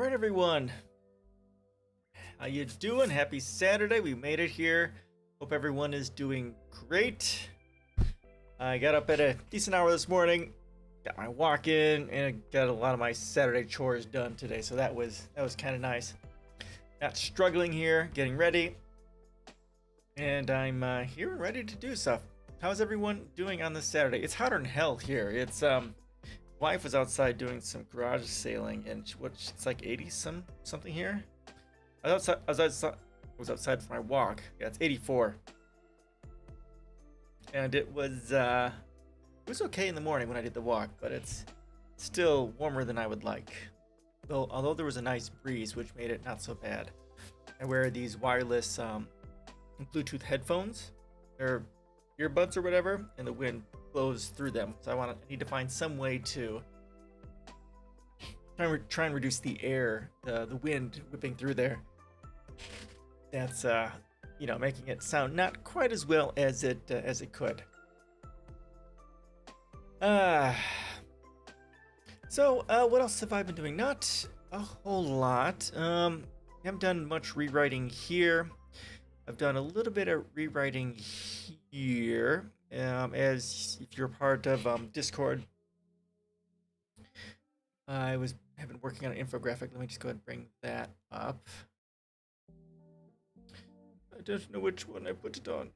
Alright everyone, how you doing? Happy Saturday, we made it here. Hope everyone is doing great. I got up at a decent hour this morning, got my walk in, and I got a lot of my Saturday chores done today, so that was kind of nice. Not struggling here, getting ready, and I'm here and ready to do stuff. How's everyone doing on this Saturday? It's hotter than hell here. It's wife was outside doing some garage sailing, and it's like 80 something here. I was outside for my walk. Yeah, it's 84, and it was okay in the morning when I did the walk, but it's still warmer than I would like. Although there was a nice breeze, which made it not so bad. I wear these wireless Bluetooth headphones, or earbuds or whatever, and the wind blows through them. So I need to find some way to try and reduce the air, the wind whipping through there. That's making it sound not quite as well as it could. So what else have I been doing? Not a whole lot. Haven't done much rewriting here. I've done a little bit of rewriting here. As if you're part of Discord, have been working on an infographic. Let me just go ahead and bring that up. I don't know which one I put it on.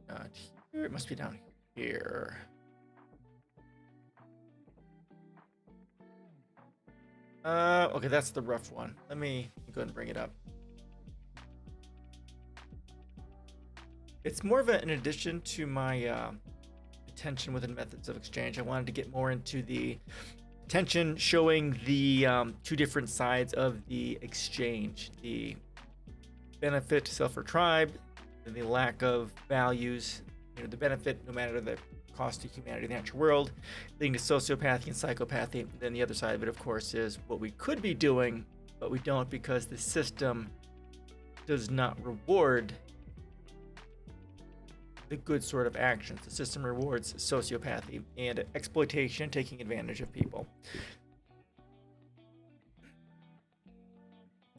Not here. It must be down here. Okay, that's the rough one. Let me go ahead and bring it up. It's more of an addition to my attention within methods of exchange. I wanted to get more into the attention showing the two different sides of the exchange: the benefit to self or tribe, and the lack of values. The benefit, no matter the cost to humanity, the natural world, leading to sociopathy and psychopathy. Then the other side of it, of course, is what we could be doing, but we don't, because the system does not reward the good sort of actions. The system rewards sociopathy and exploitation, taking advantage of people.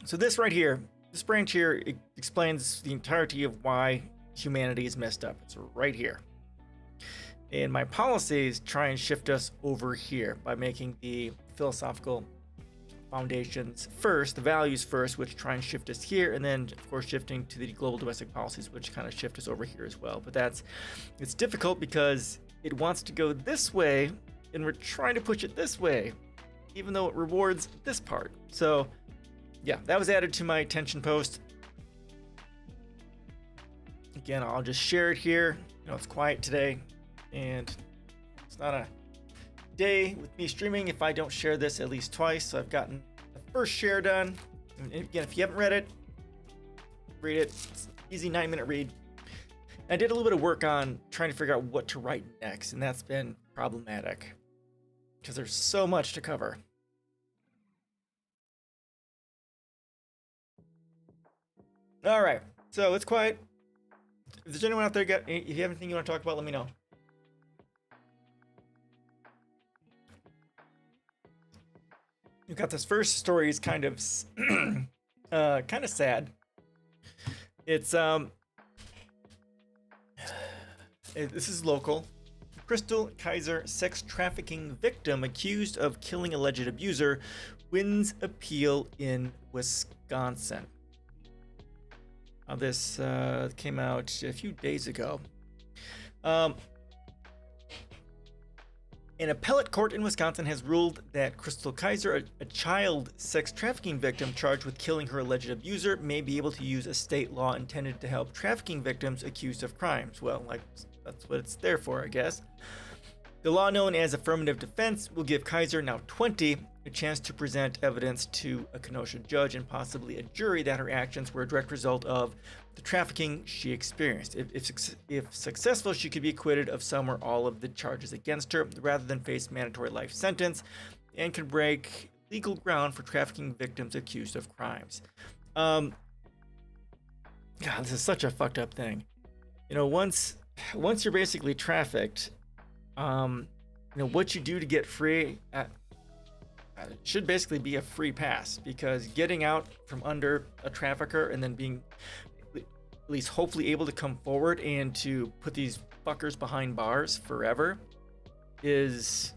So this right here, this branch here, it explains the entirety of why humanity is messed up. It's right here. And my policies try and shift us over here by making the philosophical foundations first, the values first, which try and shift us here, and then of course shifting to the global domestic policies, which kind of shift us over here as well. But it's difficult because it wants to go this way, and we're trying to push it this way, even though it rewards this part. So yeah, that was added to my attention post. Again, I'll just share it here. It's quiet today, and it's not a day with me streaming if I don't share this at least twice. So I've gotten the first share done. And again, if you haven't read it, read it. It's an easy 9-minute read. I did a little bit of work on trying to figure out what to write next, and that's been problematic because there's so much to cover. All right, so it's quiet. If there's anyone out there, if you have anything you want to talk about, let me know. You got this first story is kind of sad. It's this is local. Crystal Kaiser, sex trafficking victim accused of killing alleged abuser, wins appeal in Wisconsin. This came out a few days ago. An appellate court in Wisconsin has ruled that Crystal Kaiser, a child sex trafficking victim charged with killing her alleged abuser, may be able to use a state law intended to help trafficking victims accused of crimes. Well, that's what it's there for, I guess. The law, known as affirmative defense, will give Kaiser, now 20, a chance to present evidence to a Kenosha judge and possibly a jury that her actions were a direct result of the trafficking she experienced. If successful, she could be acquitted of some or all of the charges against her, rather than face mandatory life sentence, and could break legal ground for trafficking victims accused of crimes. God, this is such a fucked up thing. Once you're basically trafficked, What you do to get free should basically be a free pass, because getting out from under a trafficker and then being at least hopefully able to come forward and to put these fuckers behind bars forever is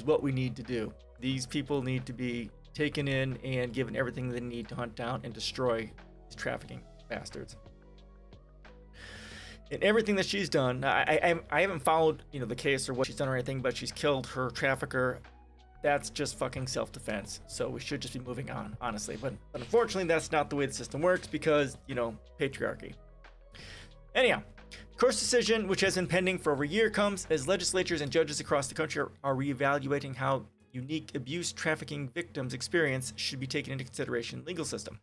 what we need to do. These people need to be taken in and given everything they need to hunt down and destroy these trafficking bastards. And everything that she's done, I haven't followed the case or what she's done or anything, but she's killed her trafficker. That's just fucking self-defense. So we should just be moving on, honestly. But unfortunately, that's not the way the system works because, patriarchy. Anyhow, court's decision, which has been pending for over a year, comes as legislatures and judges across the country are reevaluating how unique abuse trafficking victims experience should be taken into consideration in the legal system.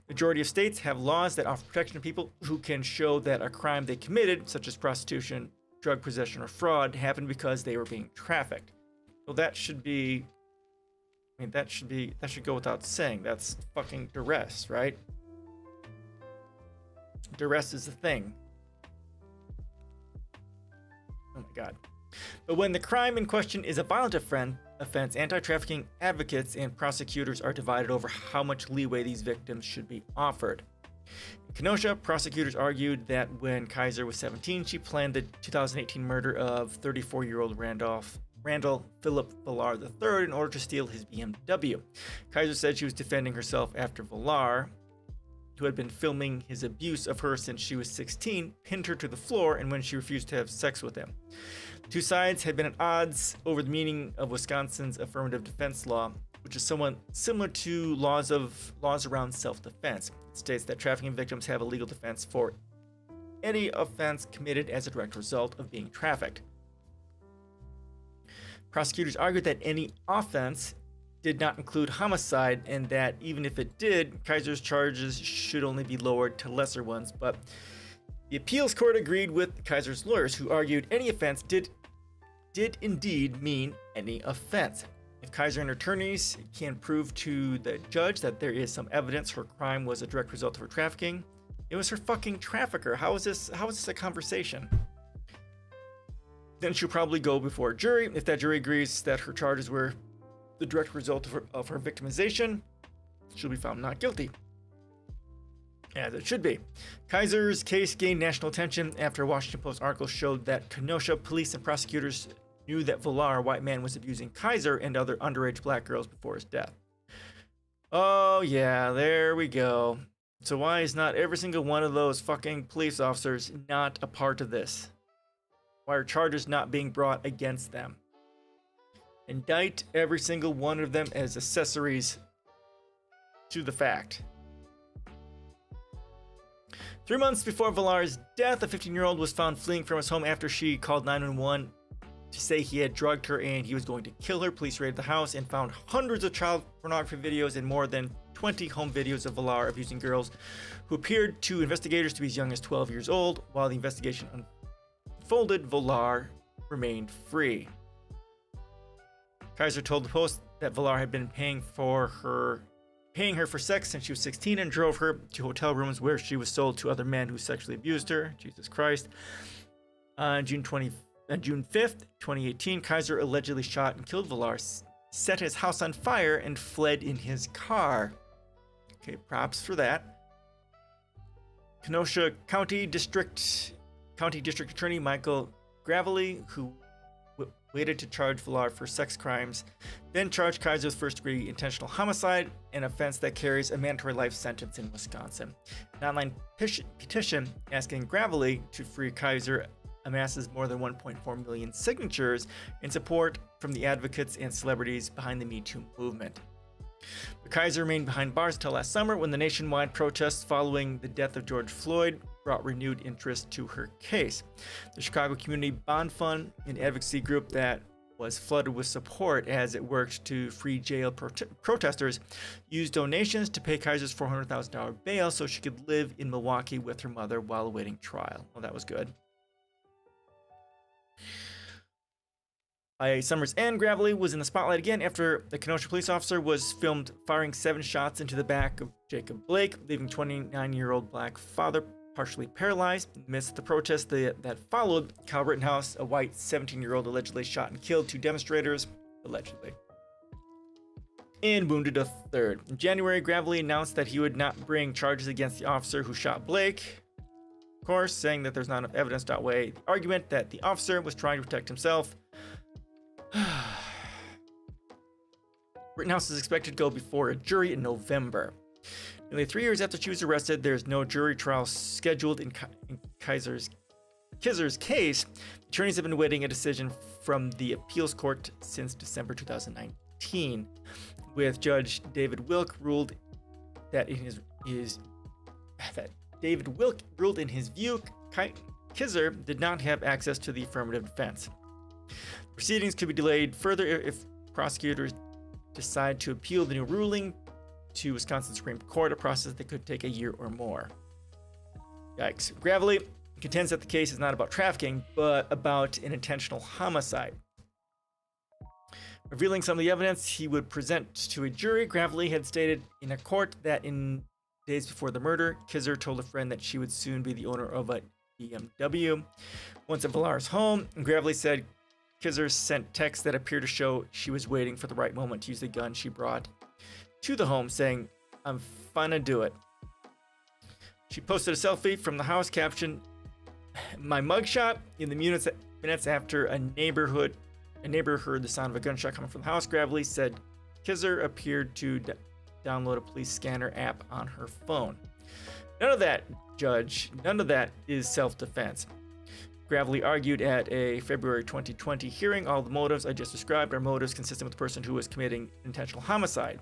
Majority of states have laws that offer protection to people who can show that a crime they committed, such as prostitution, drug possession, or fraud, happened because they were being trafficked. So that should be, that should go without saying. That's fucking duress, right? Duress is the thing. Oh my God. But when the crime in question is a violent offense, anti-trafficking advocates and prosecutors are divided over how much leeway these victims should be offered. In Kenosha, prosecutors argued that when Kaiser was 17, she planned the 2018 murder of 34-year-old Randall Philip Villar III in order to steal his BMW. Kaiser said she was defending herself after Villar, who had been filming his abuse of her since she was 16, pinned her to the floor and when she refused to have sex with him. Two sides had been at odds over the meaning of Wisconsin's affirmative defense law, which is somewhat similar to laws around self-defense. It states that trafficking victims have a legal defense for any offense committed as a direct result of being trafficked. Prosecutors argued that any offense did not include homicide and that even if it did, Kaiser's charges should only be lowered to lesser ones, but the appeals court agreed with Kaiser's lawyers, who argued any offense did indeed mean any offense. If Kaiser and her attorneys can prove to the judge that there is some evidence her crime was a direct result of her trafficking, it was her fucking trafficker. How is this a conversation? Then she'll probably go before a jury. If that jury agrees that her charges were the direct result of her victimization, she'll be found not guilty. As it should be. Kaiser's case gained national attention after a Washington Post article showed that Kenosha police and prosecutors knew that Villar, a white man, was abusing Kaiser and other underage black girls before his death. Oh yeah, there we go. So why is not every single one of those fucking police officers not a part of this? Why are charges not being brought against them? Indict every single one of them as accessories to the fact. 3 months before Villar's death, a 15-year-old was found fleeing from his home after she called 911 to say he had drugged her and he was going to kill her. Police raided the house and found hundreds of child pornography videos and more than 20 home videos of Villar abusing girls who appeared to investigators to be as young as 12 years old. While the investigation unfolded, Villar remained free. Kaiser told the Post that Villar had been paying her for sex since she was 16 and drove her to hotel rooms where she was sold to other men who sexually abused her. Jesus Christ. On June 5th, 2018, Kaiser allegedly shot and killed Villar, set his house on fire, and fled in his car. Okay, props for that. Kenosha County District Attorney Michael Gravely, who waited to charge Villar for sex crimes, then charged Kaiser with first-degree intentional homicide, an offense that carries a mandatory life sentence in Wisconsin. An online petition asking Gravely to free Kaiser amasses more than 1.4 million signatures in support from the advocates and celebrities behind the Me Too movement. But Kaiser remained behind bars until last summer when the nationwide protests following the death of George Floyd brought renewed interest to her case. The Chicago Community Bond Fund, an advocacy group that was flooded with support as it worked to free jail protesters, used donations to pay Kaiser's $400,000 bail so she could live in Milwaukee with her mother while awaiting trial. Well, that was good. By summer's end, Gravely was in the spotlight again after the Kenosha police officer was filmed firing 7 shots into the back of Jacob Blake, leaving 29-year-old black father partially paralyzed. In the midst of the protest that followed, Kyle Rittenhouse, a white 17-year-old, allegedly shot and killed 2 demonstrators, allegedly, and wounded a 3rd. In January, Gravely announced that he would not bring charges against the officer who shot Blake, of course, saying that there's not enough evidence to outweigh the argument that the officer was trying to protect himself. Rittenhouse is expected to go before a jury in November. Nearly 3 years after she was arrested, there's no jury trial scheduled in Kizer's case. Attorneys have been waiting a decision from the appeals court since December 2019, with Judge David Wilk ruled that in his view, Kizer did not have access to the affirmative defense. Proceedings could be delayed further if prosecutors decide to appeal the new ruling to Wisconsin Supreme Court, a process that could take a year or more. Yikes. Gravely contends that the case is not about trafficking, but about an intentional homicide. Revealing some of the evidence he would present to a jury, Gravely had stated in a court that in days before the murder, Kizer told a friend that she would soon be the owner of a BMW. Once at Villar's home, Gravely said Kizer sent texts that appeared to show she was waiting for the right moment to use the gun she brought to the home, saying, "I'm finna do it." She posted a selfie from the house captioned, "My mugshot." In the minutes after a neighbor heard the sound of a gunshot coming from the house, Gravely said Kizer appeared to download a police scanner app on her phone. None of that, Judge. None of that is self-defense. Gravely argued at a February 2020 hearing, all the motives I just described are motives consistent with the person who was committing intentional homicide.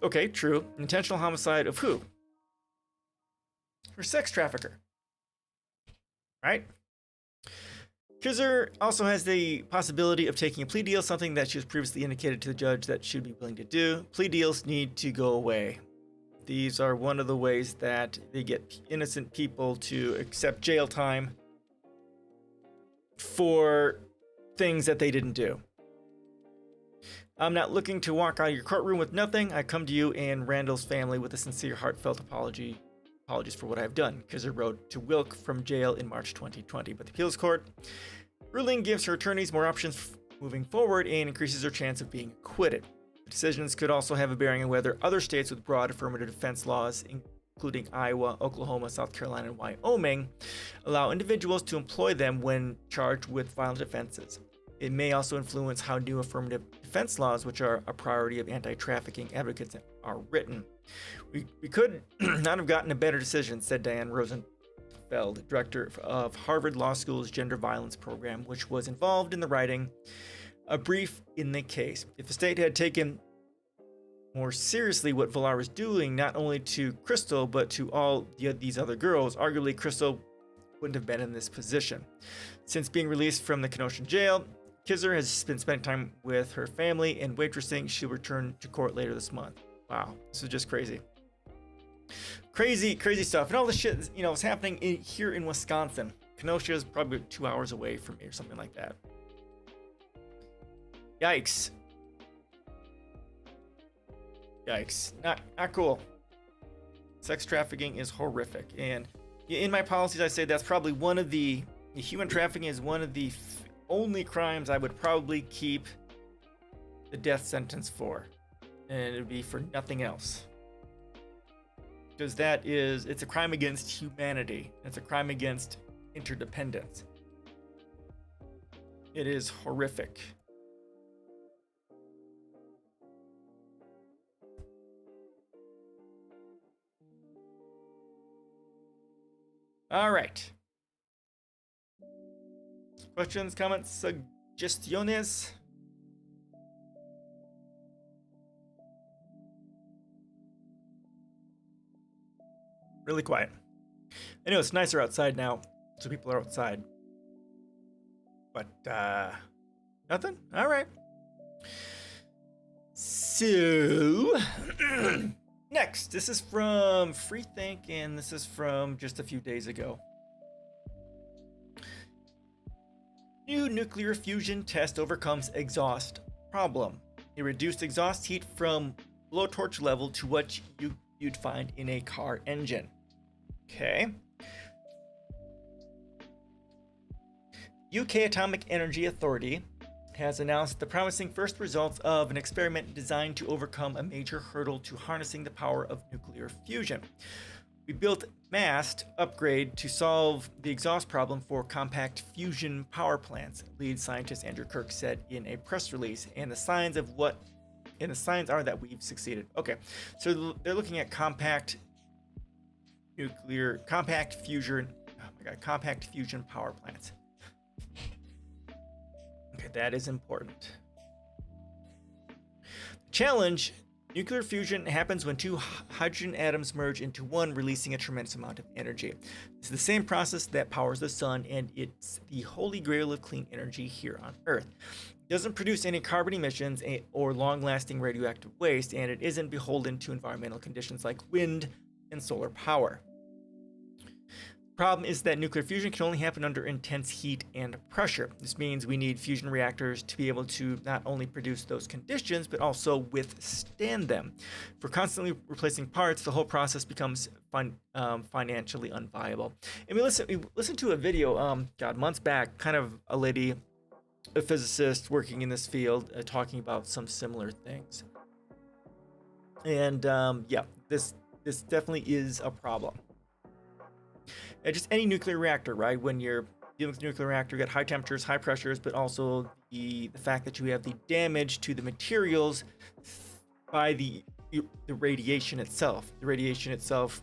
Okay, true. Intentional homicide of who? Her sex trafficker. Right? Kizer also has the possibility of taking a plea deal, something that she has previously indicated to the judge that she'd be willing to do. Plea deals need to go away. These are one of the ways that they get innocent people to accept jail time for things that they didn't do. I'm not looking to walk out of your courtroom with nothing. I come to you and Randall's family with a sincere, heartfelt apologies for what I've done. Kizer wrote to Wilk from jail in March 2020, but the appeals court ruling gives her attorneys more options moving forward and increases her chance of being acquitted. The decisions could also have a bearing on whether other states with broad affirmative defense laws, including Iowa, Oklahoma, South Carolina, and Wyoming, allow individuals to employ them when charged with violent offenses. It may also influence how new affirmative defense laws, which are a priority of anti-trafficking advocates, are written. We could not have gotten a better decision, said Diane Rosenfeld, director of Harvard Law School's Gender Violence Program, which was involved in the writing a brief in the case. If the state had taken more seriously what Villar was doing, not only to Crystal, but to all these other girls, arguably Crystal wouldn't have been in this position. Since being released from the Kenosha jail, Kizer has been spending time with her family and waitressing. She'll return to court later this month. Wow, this is just crazy. Crazy stuff. And all this shit, is happening here in Wisconsin. Kenosha is probably 2 hours away from me or something like that. Yikes. Not cool. Sex trafficking is horrific. And in my policies, I say that's probably one of the human trafficking is one of the only crimes I would probably keep the death sentence for. And it would be for nothing else. Because it's a crime against humanity. It's a crime against interdependence. It is horrific. All right. Questions, comments, suggestions? Really quiet. I know it's nicer outside now, so people are outside. But, nothing? All right. So, next, this is from Freethink, and this is from just a few days ago. New nuclear fusion test overcomes exhaust problem. It reduced exhaust heat from blowtorch level to what you'd find in a car engine. Okay. UK Atomic Energy Authority has announced the promising first results of an experiment designed to overcome a major hurdle to harnessing the power of nuclear fusion. We built MAST upgrade to solve the exhaust problem for compact fusion power plants, lead scientist Andrew Kirk said in a press release, and the signs are that we've succeeded. Okay, so they're looking at compact fusion power plants. Okay, that is important. Challenge: nuclear fusion happens when two hydrogen atoms merge into one, releasing a tremendous amount of energy. It's the same process that powers the sun, and it's the holy grail of clean energy here on Earth. It doesn't produce any carbon emissions or long-lasting radioactive waste, and it isn't beholden to environmental conditions like wind and solar power. Problem is that nuclear fusion can only happen under intense heat and pressure. This means we need fusion reactors to be able to not only produce those conditions, but also withstand them. If we're constantly replacing parts, the whole process becomes financially unviable. And we listened to a video, months back, kind of a lady, a physicist working in this field, talking about some similar things. And yeah, this definitely is a problem. Just any nuclear reactor, right? When you're dealing with a nuclear reactor, you got high temperatures, high pressures, but also the fact that you have the damage to the materials by the radiation itself. The radiation itself,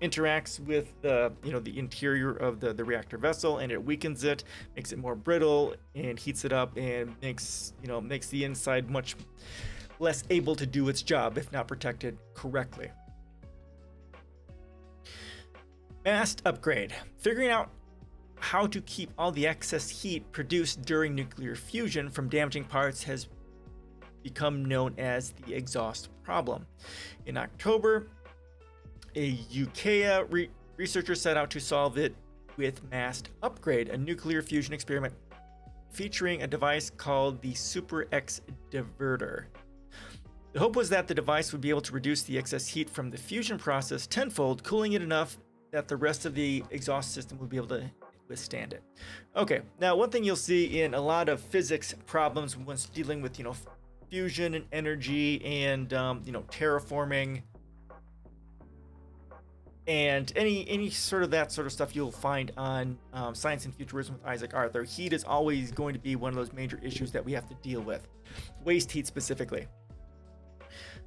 interacts with the interior of the reactor vessel, and it weakens it, makes it more brittle, and heats it up, and makes the inside much less able to do its job if not protected correctly. MAST upgrade. Figuring out how to keep all the excess heat produced during nuclear fusion from damaging parts has become known as the exhaust problem. In October, a UK researcher set out to solve it with MAST upgrade, a nuclear fusion experiment featuring a device called the Super X diverter. The hope was that the device would be able to reduce the excess heat from the fusion process tenfold, cooling it enough that the rest of the exhaust system would be able to withstand it. Okay, now one thing you'll see in a lot of physics problems when dealing with fusion and energy and terraforming and any sort of that sort of stuff you'll find on Science and Futurism with Isaac Arthur. Heat is always going to be one of those major issues that we have to deal with, waste heat specifically.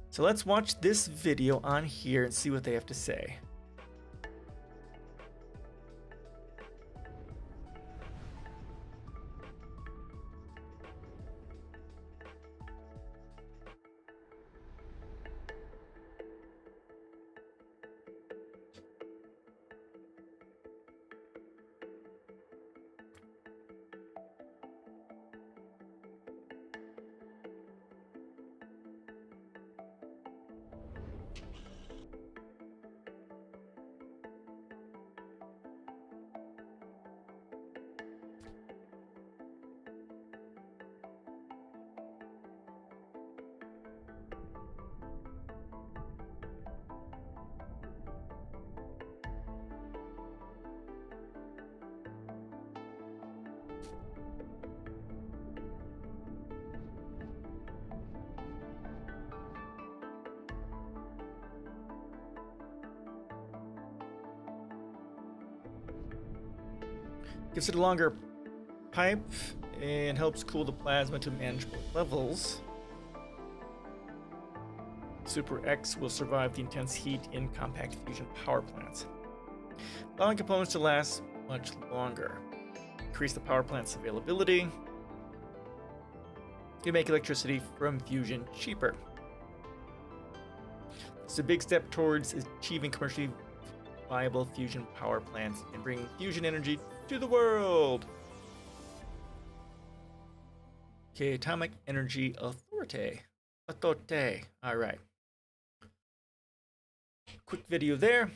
So let's watch this video on here and see what they have to say. Gives it a longer pipe and helps cool the plasma to manageable levels. Super X will survive the intense heat in compact fusion power plants, allowing components to last much longer. Increase the power plant's availability to make electricity from fusion cheaper. It's a big step towards achieving commercially viable fusion power plants and bringing fusion energy to the world. Okay, Atomic Energy Authority. All right. Quick video there.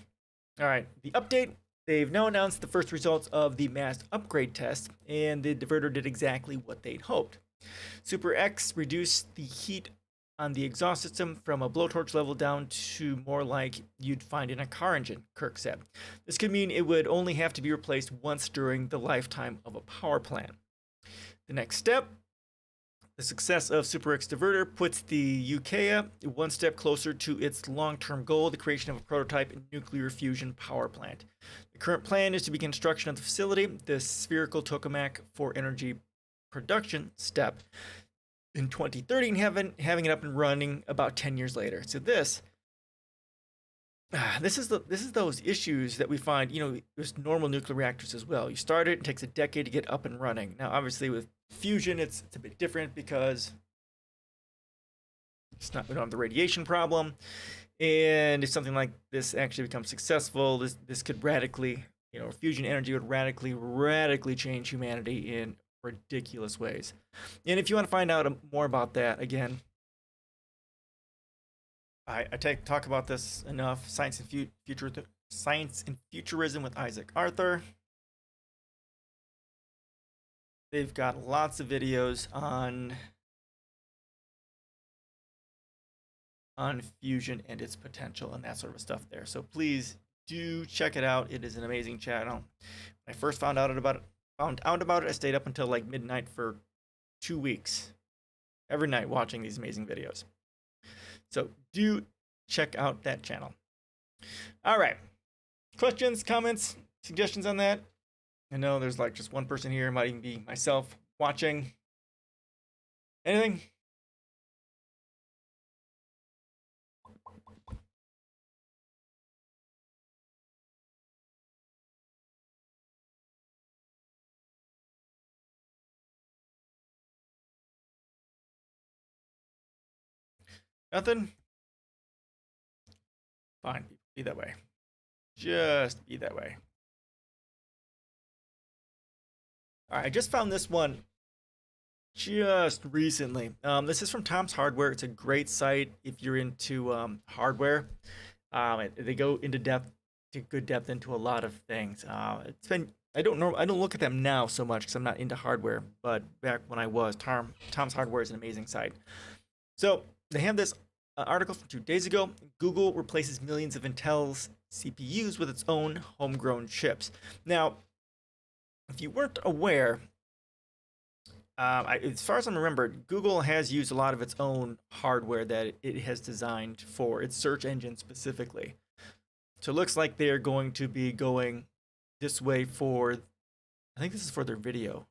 All right, the update. They've now announced the first results of the MAST upgrade test, and the diverter did exactly what they'd hoped. Super X reduced the heat on the exhaust system from a blowtorch level down to more like you'd find in a car engine, Kirk said. This could mean it would only have to be replaced once during the lifetime of a power plant. The next step, the success of Super X Diverter puts the UK one step closer to its long-term goal, the creation of a prototype nuclear fusion power plant. The current plan is to begin construction of the facility, the spherical tokamak for energy production step, in 2030 and having it up and running about 10 years later. So this is those issues that we find, there's normal nuclear reactors as well. You start it takes a decade to get up and running. Now, obviously, with fusion, it's a bit different because we don't have the radiation problem. And if something like this actually becomes successful, this could radically, fusion energy would radically change humanity in ridiculous ways. And if you want to find out more about that, again, I talk about this enough. Science and Futurism with Isaac Arthur. They've got lots of videos on fusion and its potential and that sort of stuff there. So please do check it out. It is an amazing channel. When I first found out about it, I stayed up until like midnight for 2 weeks, every night watching these amazing videos. So do check out that channel. All right. Questions, comments, suggestions on that? I know there's like just one person here. It might even be myself watching. Anything? Nothing? Fine. Be that way. Just be that way. All right. I just found this one just recently. This is from Tom's Hardware. It's a great site if you're into hardware. They go into good depth into a lot of things. I don't look at them now so much because I'm not into hardware, but back when I was, Tom's Hardware is an amazing site. So they have this article from 2 days ago. Google replaces millions of Intel's CPUs with its own homegrown chips. Now, if you weren't aware, as far as I remember, Google has used a lot of its own hardware that it has designed for its search engine specifically. So it looks like they're going to be going this way I think this is for their video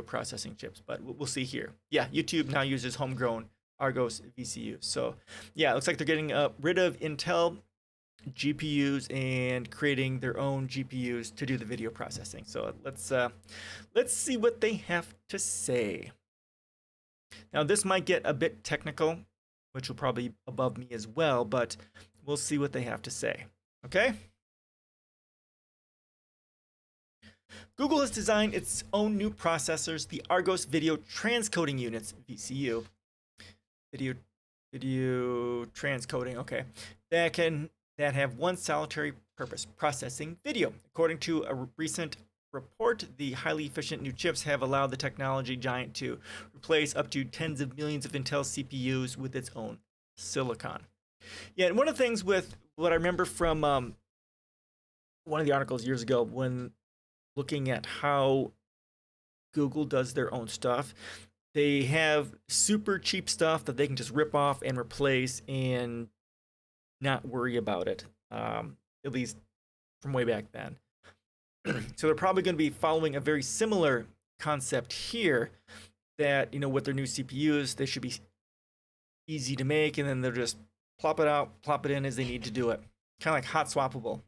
processing chips, but we'll see here. Yeah, YouTube now uses homegrown Argos VCUs. So yeah, it looks like they're getting rid of Intel GPUs and creating their own GPUs to do the video processing. So let's see what they have to say. Now this might get a bit technical, which will probably be above me as well, but we'll see what they have to say. Okay? Google has designed its own new processors, the Argos Video Transcoding Units, VCU. Video transcoding, okay. That have one solitary purpose, processing video. According to a recent report, the highly efficient new chips have allowed the technology giant to replace up to tens of millions of Intel CPUs with its own silicon. Yeah, and one of the things with what I remember from one of the articles years ago when looking at how Google does their own stuff, they have super cheap stuff that they can just rip off and replace and not worry about it, at least from way back then. So they're probably going to be following a very similar concept here that, with their new CPUs, they should be easy to make, and then they'll just plop it in as they need to do it. Kind of like hot swappable,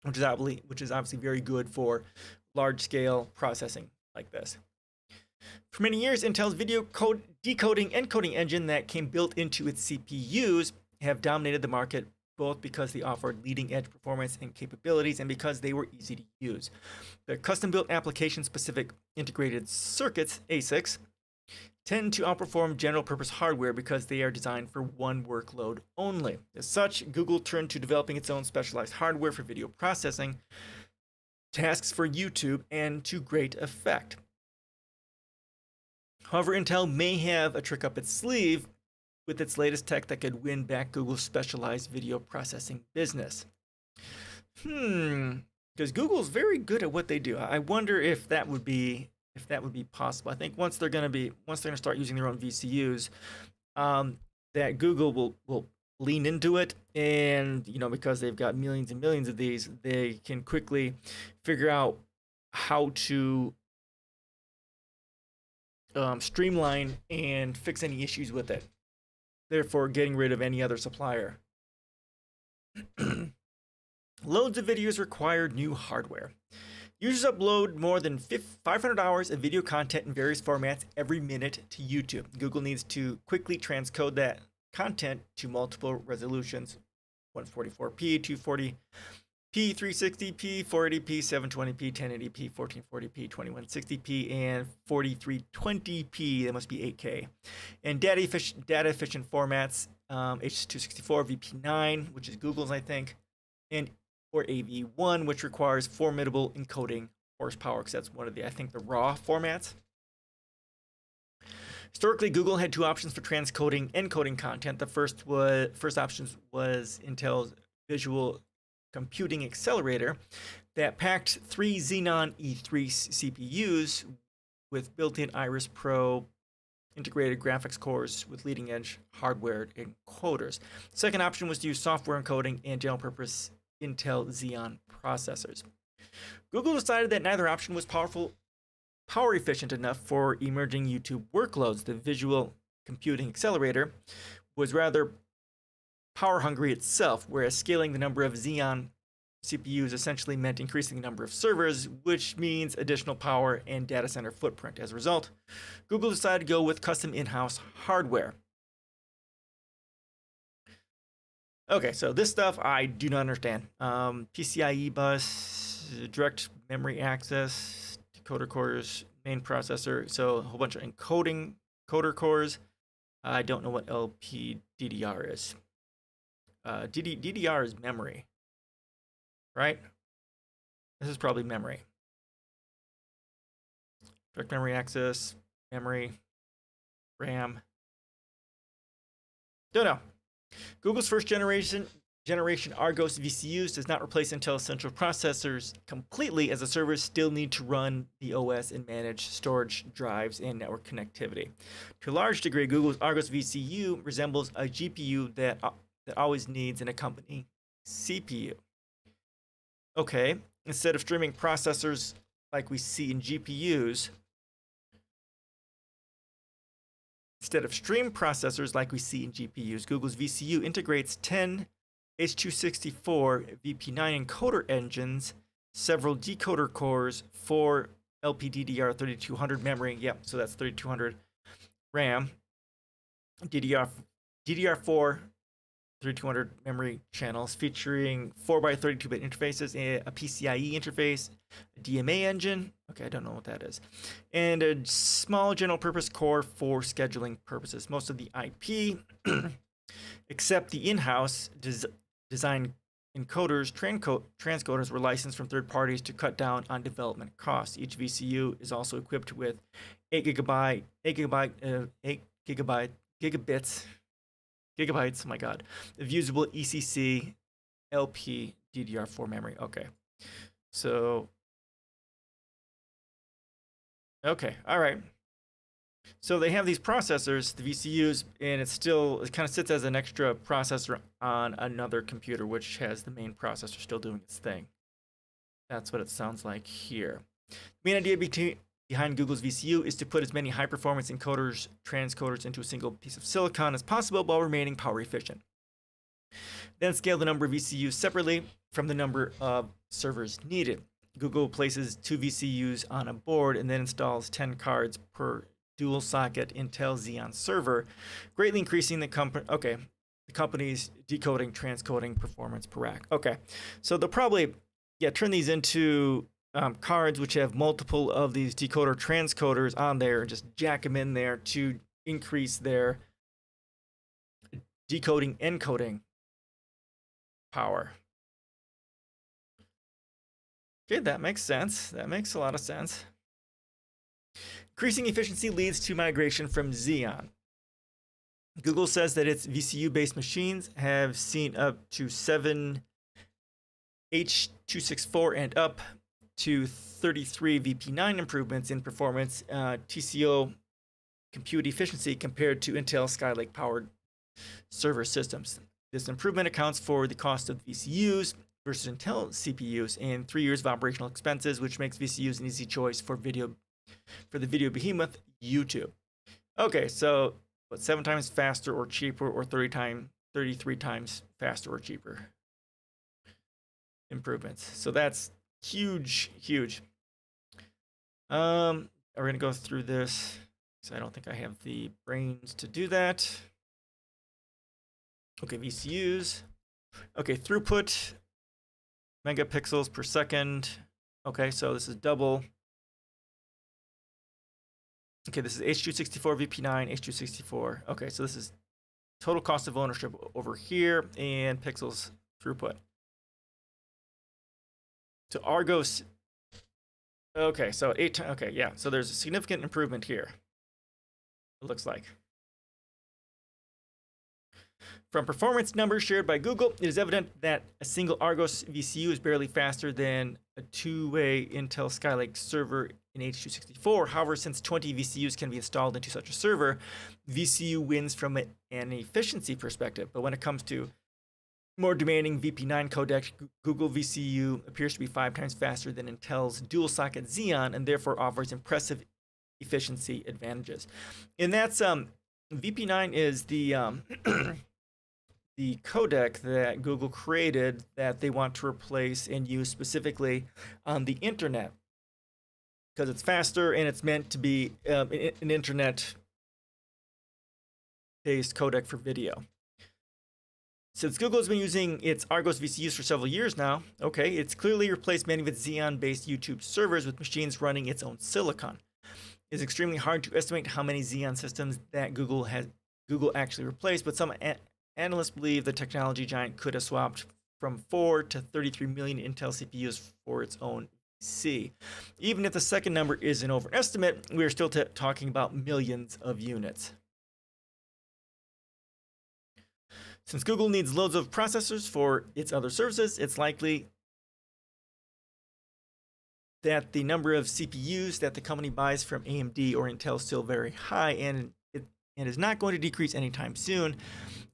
which is obviously very good for large-scale processing like this. For many years, Intel's video decoding encoding engine that came built into its CPUs have dominated the market, both because they offered leading-edge performance and capabilities and because they were easy to use. The custom-built application-specific integrated circuits, ASICs, tend to outperform general-purpose hardware because they are designed for one workload only. As such, Google turned to developing its own specialized hardware for video processing tasks for YouTube, and to great effect. However, Intel may have a trick up its sleeve with its latest tech that could win back Google's specialized video processing business. Because Google's very good at what they do. I wonder if that would be possible. I think once they're going to start using their own VCUs, that Google will lean into it, and because they've got millions and millions of these, they can quickly figure out how to streamline and fix any issues with it, therefore getting rid of any other supplier. Loads of videos require new hardware. Users upload more than 500 hours of video content in various formats every minute to YouTube. Google needs to quickly transcode that content to multiple resolutions: 144p, 240p, 360p, 480p, 720p, 1080p, 1440p, 2160p, and 4320p. That must be 8K. And data efficient formats: H.264, VP9, which is Google's, I think, and or AV1, which requires formidable encoding horsepower, because that's one of the raw formats. Historically, Google had two options for transcoding encoding content. The first option was Intel's Visual Computing Accelerator that packed 3 Xenon E3 CPUs with built-in Iris Pro integrated graphics cores with leading-edge hardware encoders. The second option was to use software encoding and general-purpose Intel Xeon processors. Google decided that neither option was power efficient enough for emerging YouTube workloads. The Visual Computing Accelerator was rather power hungry itself, whereas scaling the number of Xeon CPUs essentially meant increasing the number of servers, which means additional power and data center footprint. As a result, Google decided to go with custom in-house hardware. Okay, so this stuff I do not understand. PCIe bus, direct memory access, decoder cores, main processor. So a whole bunch of encoder cores. I don't know what LPDDR is. DDR is memory, right? This is probably memory. Direct memory access, memory, RAM. Don't know. Google's first generation Argos VCUs does not replace Intel's central processors completely, as the servers still need to run the OS and manage storage drives and network connectivity. To a large degree, Google's Argos VCU resembles a GPU that always needs an accompanying CPU. Okay, instead of streaming processors like we see in GPUs, Google's VCU integrates 10 H.264 VP9 encoder engines, several decoder cores, 4 LPDDR 3200 memory, so that's 3200 RAM, DDR4 3200 memory channels featuring 4x32-bit interfaces, a PCIe interface, a DMA engine, okay, I don't know what that is, and a small general purpose core for scheduling purposes. Most of the IP, except the in-house design encoders, transcoders, were licensed from third parties to cut down on development costs. Each VCU is also equipped with 8 gigabytes, oh my god, of usable ECC LP DDR4 memory. Okay, so all right. So they have these processors, the VCUs, and it kind of sits as an extra processor on another computer, which has the main processor still doing its thing. That's what it sounds like here. The main idea behind Google's VCU is to put as many high-performance encoders, transcoders into a single piece of silicon as possible while remaining power efficient. Then scale the number of VCUs separately from the number of servers needed. Google places 2 VCUs on a board and then installs 10 cards per dual socket Intel Xeon server, greatly increasing the company's decoding, transcoding performance per rack. Okay, so they'll probably turn these into cards which have multiple of these decoder transcoders on there and just jack them in there to increase their decoding encoding power. Okay, that makes sense. That makes a lot of sense. Increasing efficiency leads to migration from Xeon. Google says that its VCU-based machines have seen up to 7 H.264 and up to 33 VP9 improvements in performance, TCO compute efficiency compared to Intel Skylake-powered server systems. This improvement accounts for the cost of VCUs versus Intel CPUs and 3 years of operational expenses, which makes VCUs an easy choice for the video behemoth YouTube. Okay, so 7 times faster or cheaper, or 33 times faster or cheaper improvements. So that's huge, huge. We're gonna go through this because I don't think I have the brains to do that. Okay, VCUs. Okay, throughput, megapixels per second. Okay, so this is double. Okay, this is H.264 VP9, H.264. Okay, so this is total cost of ownership over here and pixels throughput. So Argos. Okay, so okay, yeah. So there's a significant improvement here. It looks like. From performance numbers shared by Google, it is evident that a single Argos VCU is barely faster than a two-way Intel Skylake server in H.264. However, since 20 VCUs can be installed into such a server, VCU wins from an efficiency perspective. But when it comes to more demanding VP9 codec, Google VCU appears to be 5 times faster than Intel's dual-socket Xeon, and therefore offers impressive efficiency advantages. And that's VP9 is the the codec that Google created that they want to replace and use specifically on the internet because it's faster and it's meant to be an internet-based codec for video. Since Google has been using its Argos VCUs for several years now, okay, it's clearly replaced many of its Xeon-based YouTube servers with machines running its own silicon. It's extremely hard to estimate how many Xeon systems that Google actually replaced, but some analysts believe the technology giant could have swapped from 4 to 33 million Intel CPUs for its own VC. Even if the second number is an overestimate, we are still talking about millions of units. Since Google needs loads of processors for its other services, it's likely that the number of CPUs that the company buys from AMD or Intel is still very high, and is not going to decrease anytime soon,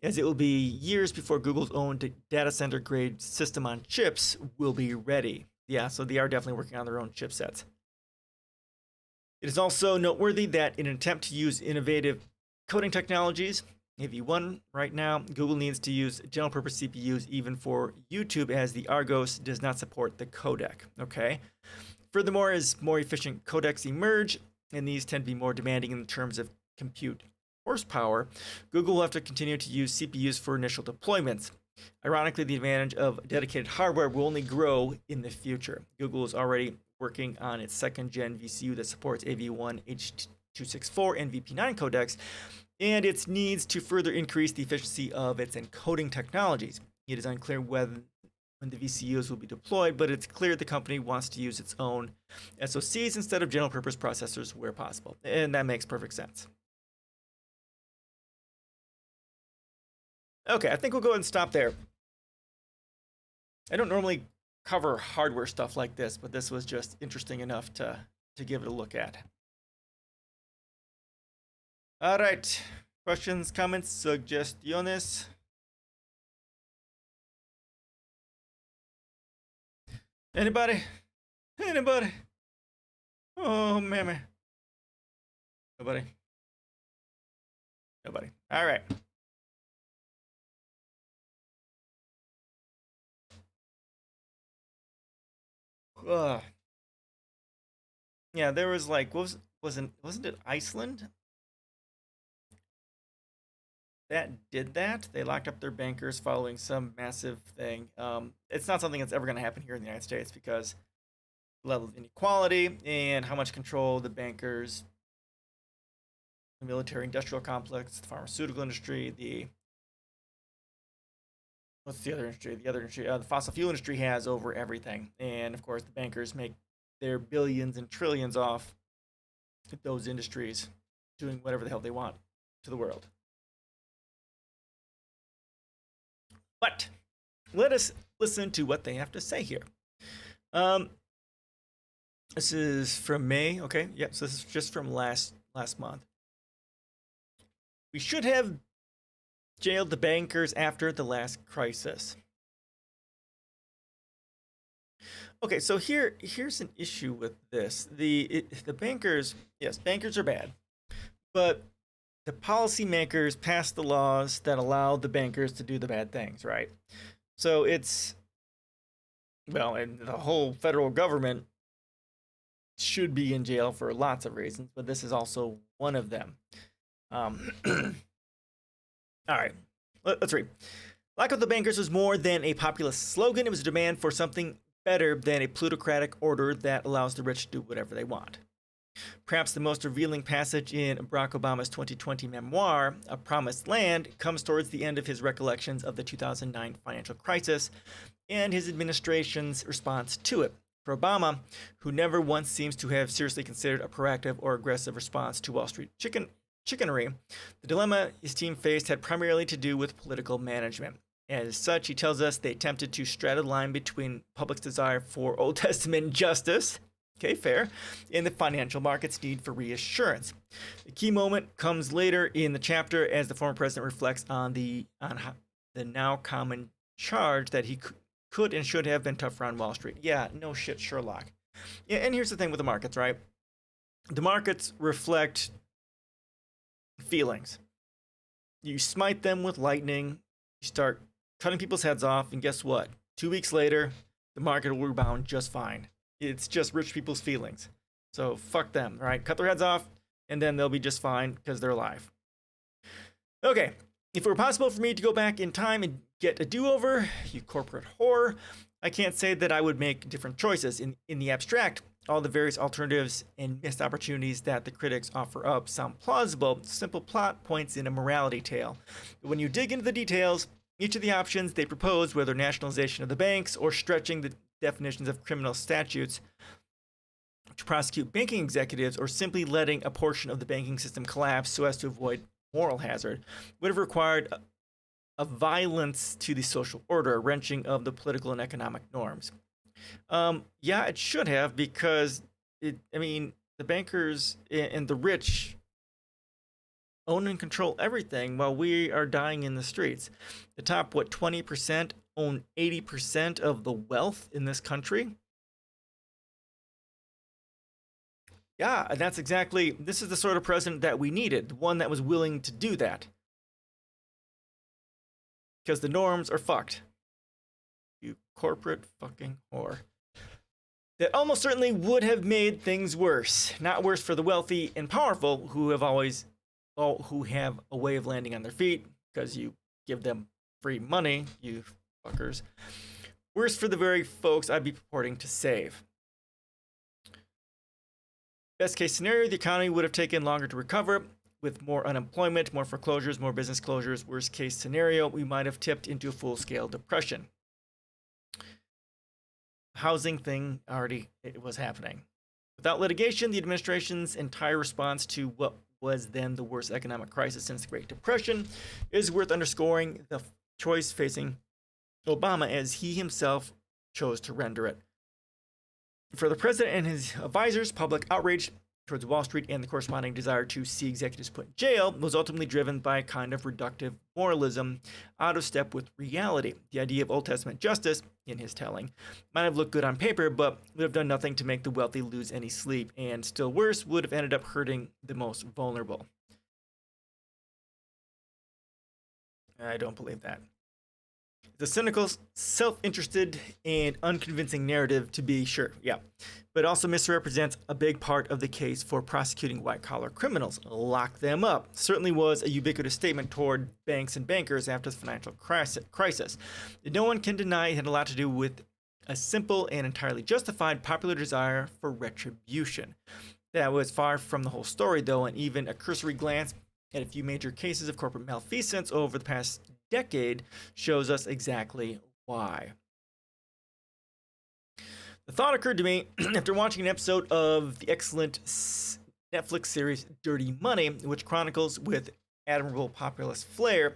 as it will be years before Google's own data center grade system on chips will be ready. Yeah, so they are definitely working on their own chipsets. It is also noteworthy that in an attempt to use innovative coding technologies, AV1 right now, Google needs to use general purpose CPUs even for YouTube, as the Argos does not support the codec. Okay. Furthermore, as more efficient codecs emerge, and these tend to be more demanding in terms of compute horsepower, Google will have to continue to use CPUs for initial deployments. Ironically, the advantage of dedicated hardware will only grow in the future. Google is already working on its second-gen VCU that supports AV1, H.264, and VP9 codecs, and its needs to further increase the efficiency of its encoding technologies. It is unclear when the VCUs will be deployed, but it's clear the company wants to use its own SoCs instead of general-purpose processors where possible, and that makes perfect sense. Okay, I think we'll go ahead and stop there. I don't normally cover hardware stuff like this, but this was just interesting enough to give it a look at. All right, questions, comments, suggestiones? Anybody? Anybody? Oh, mammy. Nobody? Nobody. All right. Yeah, there was like, wasn't it Iceland that did that? They locked up their bankers following some massive thing. It's not something that's ever going to happen here in the United States because level of inequality and how much control the bankers, the military industrial complex, the pharmaceutical industry, what's the other industry? The other industry, the fossil fuel industry has over everything. And of course, the bankers make their billions and trillions off those industries doing whatever the hell they want to the world. But let us listen to what they have to say here. This is from May. Okay, yep. So this is just from last month. We should have jailed the bankers after the last crisis. Okay, so here's an issue with this. The bankers, yes, bankers are bad, but the policymakers passed the laws that allow the bankers to do the bad things, right? So it's, well, and the whole federal government should be in jail for lots of reasons, but this is also one of them. All right, let's read. Lock up the bankers was more than a populist slogan. It was a demand for something better than a plutocratic order that allows the rich to do whatever they want. Perhaps the most revealing passage in Barack Obama's 2020 memoir, A Promised Land, comes towards the end of his recollections of the 2009 financial crisis and his administration's response to it. For Obama, who never once seems to have seriously considered a proactive or aggressive response to Wall Street chicanery, the dilemma his team faced had primarily to do with political management. As such, he tells us they attempted to straddle the line between public's desire for Old Testament justice, okay, fair, and the financial market's need for reassurance. The key moment comes later in the chapter as the former president reflects on the now common charge that he could and should have been tougher on Wall Street. Yeah, no shit, Sherlock. Yeah, and here's the thing with the markets, right? The markets reflect feelings. You smite them with lightning, you start cutting people's heads off, and guess what? 2 weeks later, the market will rebound just fine. It's just rich people's feelings. So fuck them, right? Cut their heads off, and then they'll be just fine because they're alive. Okay, if it were possible for me to go back in time and get a do-over, you corporate whore, I can't say that I would make different choices. In the abstract, all the various alternatives and missed opportunities that the critics offer up sound plausible. Simple plot points in a morality tale. But when you dig into the details, each of the options they propose, whether nationalization of the banks or stretching the definitions of criminal statutes to prosecute banking executives or simply letting a portion of the banking system collapse so as to avoid moral hazard, would have required a violence to the social order, a wrenching of the political and economic norms. Yeah, it should have, because the bankers and the rich own and control everything while we are dying in the streets. The top, 20% own 80% of the wealth in this country? Yeah, and this is the sort of president that we needed, one that was willing to do that. Because the norms are fucked. You corporate fucking whore. That almost certainly would have made things worse. Not worse for the wealthy and powerful who have a way of landing on their feet because you give them free money, you fuckers. Worse for the very folks I'd be purporting to save. Best case scenario, the economy would have taken longer to recover with more unemployment, more foreclosures, more business closures. Worst case scenario, we might have tipped into a full-scale depression. Housing thing it was happening. Without litigation, the administration's entire response to what was then the worst economic crisis since the Great Depression is worth underscoring the choice facing Obama as he himself chose to render it. For the president and his advisors, public outrage towards Wall Street and the corresponding desire to see executives put in jail was ultimately driven by a kind of reductive moralism out of step with reality. The idea of Old Testament justice, in his telling, might have looked good on paper, but would have done nothing to make the wealthy lose any sleep, and still worse, would have ended up hurting the most vulnerable. I don't believe that. It's a cynical, self-interested, and unconvincing narrative, to be sure, yeah. But it also misrepresents a big part of the case for prosecuting white-collar criminals. Lock them up. Certainly was a ubiquitous statement toward banks and bankers after the financial crisis. No one can deny it had a lot to do with a simple and entirely justified popular desire for retribution. That was far from the whole story, though, and even a cursory glance at a few major cases of corporate malfeasance over the past decade shows us exactly why. The thought occurred to me after watching an episode of the excellent Netflix series Dirty Money, which chronicles with admirable populist flair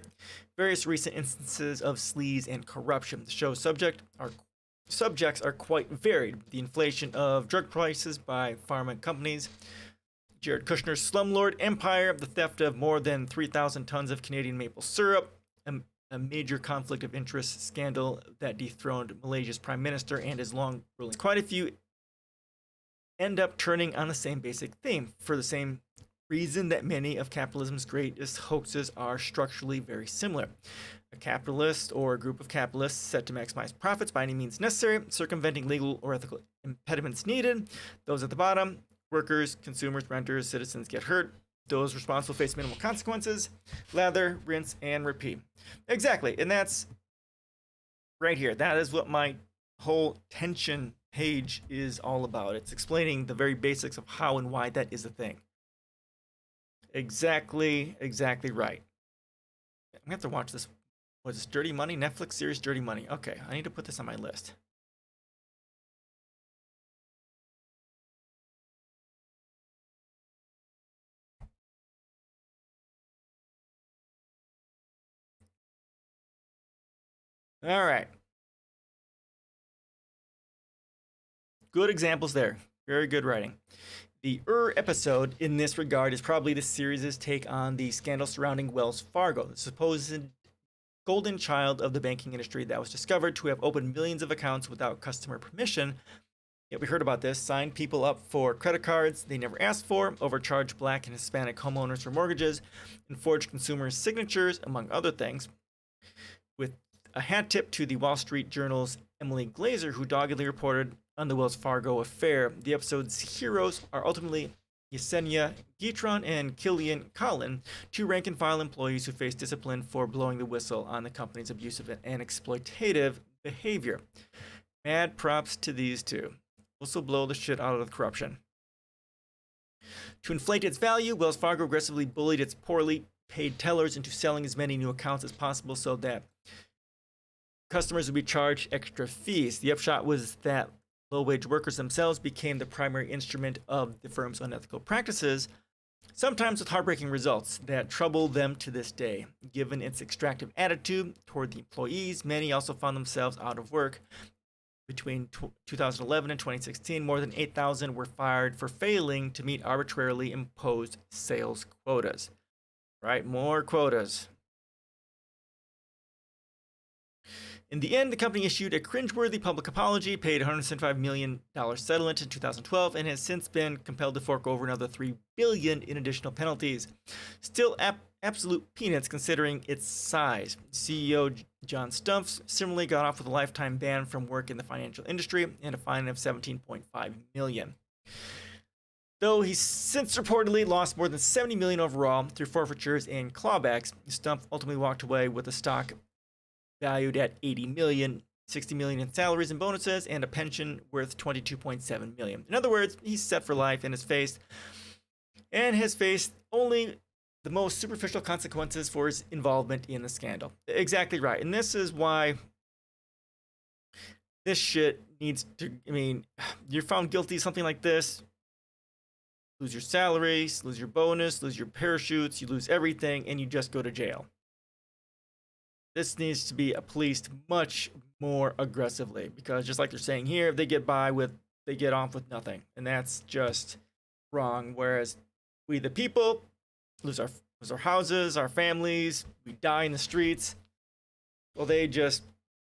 various recent instances of sleaze and corruption. The show's subjects are quite varied. The inflation of drug prices by pharma companies, Jared Kushner's slumlord empire, the theft of more than 3,000 tons of Canadian maple syrup, a major conflict of interest scandal that dethroned Malaysia's prime minister and his long ruling. Quite a few end up turning on the same basic theme for the same reason that many of capitalism's greatest hoaxes are structurally very similar. A capitalist or a group of capitalists set to maximize profits by any means necessary, circumventing legal or ethical impediments needed. Those at the bottom, workers, consumers, renters, citizens, get hurt. Those responsible face minimal consequences. Lather, rinse, and repeat. Exactly, and that's right here. That is what my whole tension page is all about. It's explaining the very basics of how and why that is a thing. Exactly right. I'm gonna have to watch this. What is this? Dirty Money? Netflix series Dirty Money. Okay, I need to put this on my list. All right. Good examples there. Very good writing. The episode in this regard is probably the series' take on the scandal surrounding Wells Fargo, the supposed golden child of the banking industry that was discovered to have opened millions of accounts without customer permission. Yet we heard about this, signed people up for credit cards they never asked for, overcharged Black and Hispanic homeowners for mortgages, and forged consumers' signatures, among other things. With a hat tip to the Wall Street Journal's Emily Glazer, who doggedly reported on the Wells Fargo affair. The episode's heroes are ultimately Yesenia Guitron and Killian Collin, two rank-and-file employees who face discipline for blowing the whistle on the company's abusive and exploitative behavior. Mad props to these two. Also blow the shit out of the corruption. To inflate its value, Wells Fargo aggressively bullied its poorly paid tellers into selling as many new accounts as possible so that customers would be charged extra fees. The upshot was that low-wage workers themselves became the primary instrument of the firm's unethical practices, sometimes with heartbreaking results that trouble them to this day. Given its extractive attitude toward the employees, many also found themselves out of work. Between 2011 and 2016, more than 8,000 were fired for failing to meet arbitrarily imposed sales quotas. Right, more quotas. In the end, the company issued a cringeworthy public apology, paid $175 million settlement in 2012, and has since been compelled to fork over another $3 billion in additional penalties. Still absolute peanuts considering its size. CEO John Stumpf similarly got off with a lifetime ban from work in the financial industry and a fine of $17.5 million. Though he's since reportedly lost more than $70 million overall through forfeitures and clawbacks, Stumpf ultimately walked away with a stock valued at $80 million, $60 million in salaries and bonuses, and a pension worth $22.7 million. In other words, he's set for life and has faced only the most superficial consequences for his involvement in the scandal. Exactly right. And this is why this shit needs to, you're found guilty of something like this, lose your salaries, lose your bonus, lose your parachutes, you lose everything, and you just go to jail. This needs to be policed much more aggressively, because just like they're saying here, they get off with nothing, and that's just wrong. Whereas we, the people, lose our houses, our families, we die in the streets. Well, they just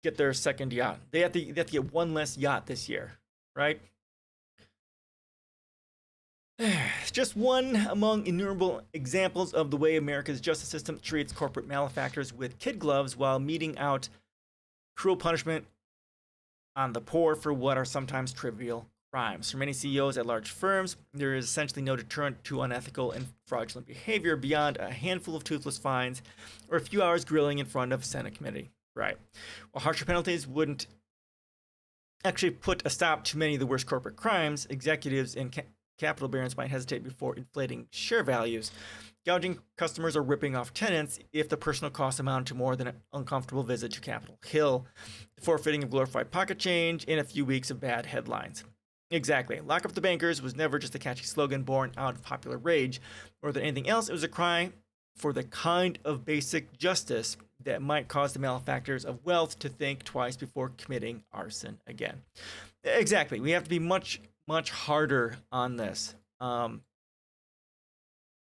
get their second yacht. They have to get one less yacht this year, right? It's just one among innumerable examples of the way America's justice system treats corporate malefactors with kid gloves while meting out cruel punishment on the poor for what are sometimes trivial crimes. For many CEOs at large firms, there is essentially no deterrent to unethical and fraudulent behavior beyond a handful of toothless fines or a few hours grilling in front of a Senate committee. Right. While harsher penalties wouldn't actually put a stop to many of the worst corporate crimes, executives and capital barons might hesitate before inflating share values, gouging customers, or ripping off tenants if the personal costs amount to more than an uncomfortable visit to Capitol Hill, the forfeiting of glorified pocket change, and a few weeks of bad headlines. Exactly. Lock up the bankers was never just a catchy slogan born out of popular rage. More than anything else, it was a cry for the kind of basic justice that might cause the malefactors of wealth to think twice before committing arson again. Exactly. We have to be much, much harder on this.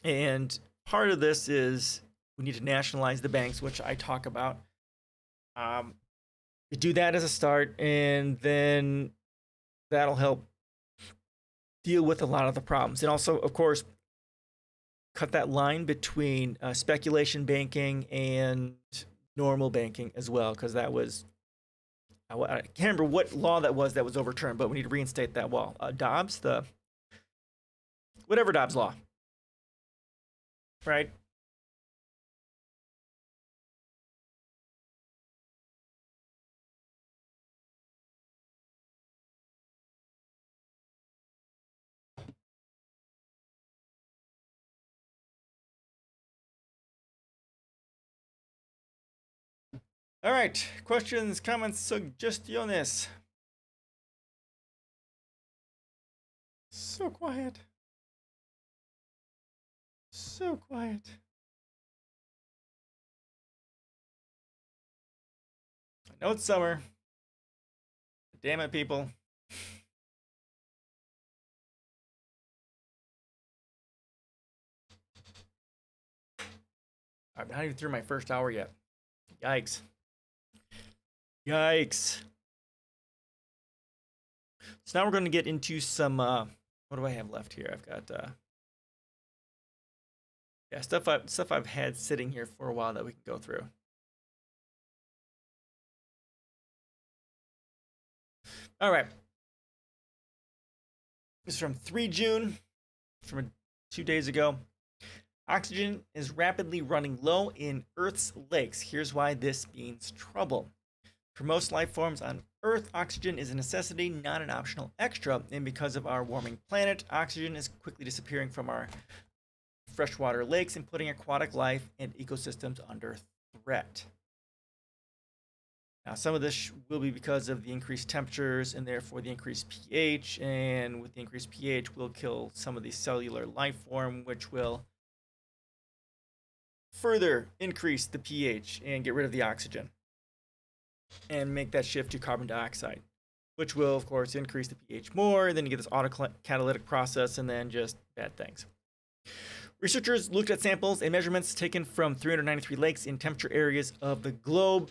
And part of this is we need to nationalize the banks, which I talk about. We do that as a start, and then that'll help deal with a lot of the problems. And also, of course, cut that line between speculation banking and normal banking as well, because that was, I can't remember what law that was overturned, but we need to reinstate that law. Dobbs, whatever Dobbs law, right? All right, questions, comments, suggestiones. So quiet. So quiet. I know it's summer. Damn it, people. I'm not even through my first hour yet. Yikes. Yikes. So now we're going to get into some, what do I have left here? I've got, yeah, stuff I've had sitting here for a while that we can go through. All right. This is from 3 June, from 2 days ago. Oxygen is rapidly running low in Earth's lakes. Here's why this means trouble. For most life forms on Earth, oxygen is a necessity, not an optional extra. And because of our warming planet, oxygen is quickly disappearing from our freshwater lakes and putting aquatic life and ecosystems under threat. Now, some of this will be because of the increased temperatures and therefore the increased pH. And with the increased pH, we'll kill some of the cellular life form, which will further increase the pH and get rid of the oxygen and make that shift to carbon dioxide, which will, of course, increase the pH more. Then you get this autocatalytic process and then just bad things. Researchers looked at samples and measurements taken from 393 lakes in temperate areas of the globe,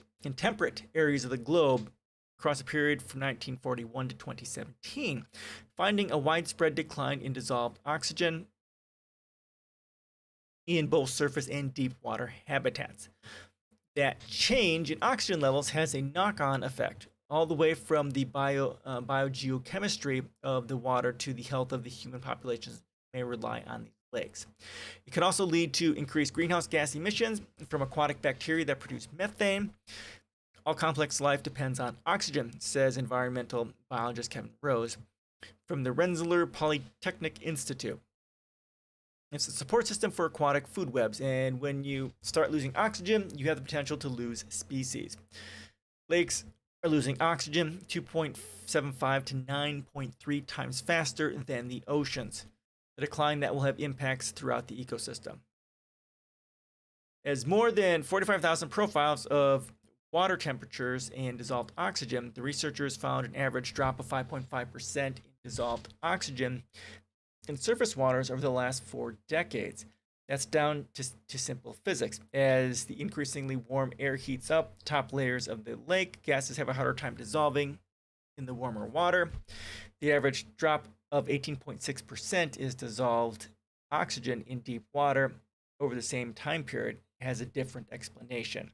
across a period from 1941 to 2017, finding a widespread decline in dissolved oxygen in both surface and deep water habitats. That change in oxygen levels has a knock-on effect all the way from the biogeochemistry of the water to the health of the human populations may rely on these lakes. It can also lead to increased greenhouse gas emissions from aquatic bacteria that produce methane. All complex life depends on oxygen, says environmental biologist Kevin Rose from the Rensselaer Polytechnic Institute. It's a support system for aquatic food webs, and when you start losing oxygen, you have the potential to lose species. Lakes are losing oxygen 2.75 to 9.3 times faster than the oceans, a decline that will have impacts throughout the ecosystem. As more than 45,000 profiles of water temperatures and dissolved oxygen, the researchers found an average drop of 5.5% in dissolved oxygen in surface waters over the last 4 decades. That's down to simple physics. As the increasingly warm air heats up top layers of the lake, gases have a harder time dissolving in the warmer water. The average drop of 18.6% is dissolved oxygen in deep water over the same time period. It has a different explanation.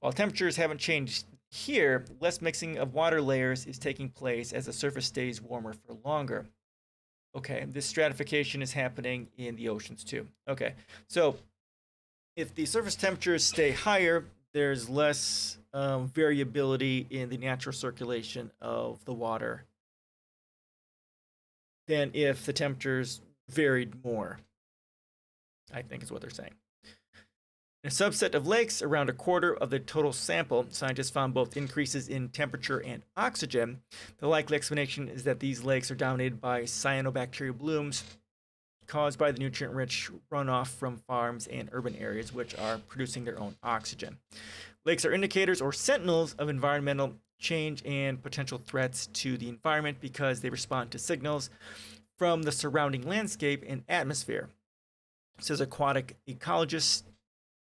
While temperatures haven't changed here, less mixing of water layers is taking place as the surface stays warmer for longer. Okay, this stratification is happening in the oceans too. Okay, so if the surface temperatures stay higher, there's less variability in the natural circulation of the water than if the temperatures varied more, I think is what they're saying. In a subset of lakes, around a quarter of the total sample, scientists found both increases in temperature and oxygen. The likely explanation is that these lakes are dominated by cyanobacteria blooms caused by the nutrient-rich runoff from farms and urban areas, which are producing their own oxygen. Lakes are indicators or sentinels of environmental change and potential threats to the environment because they respond to signals from the surrounding landscape and atmosphere, says aquatic ecologist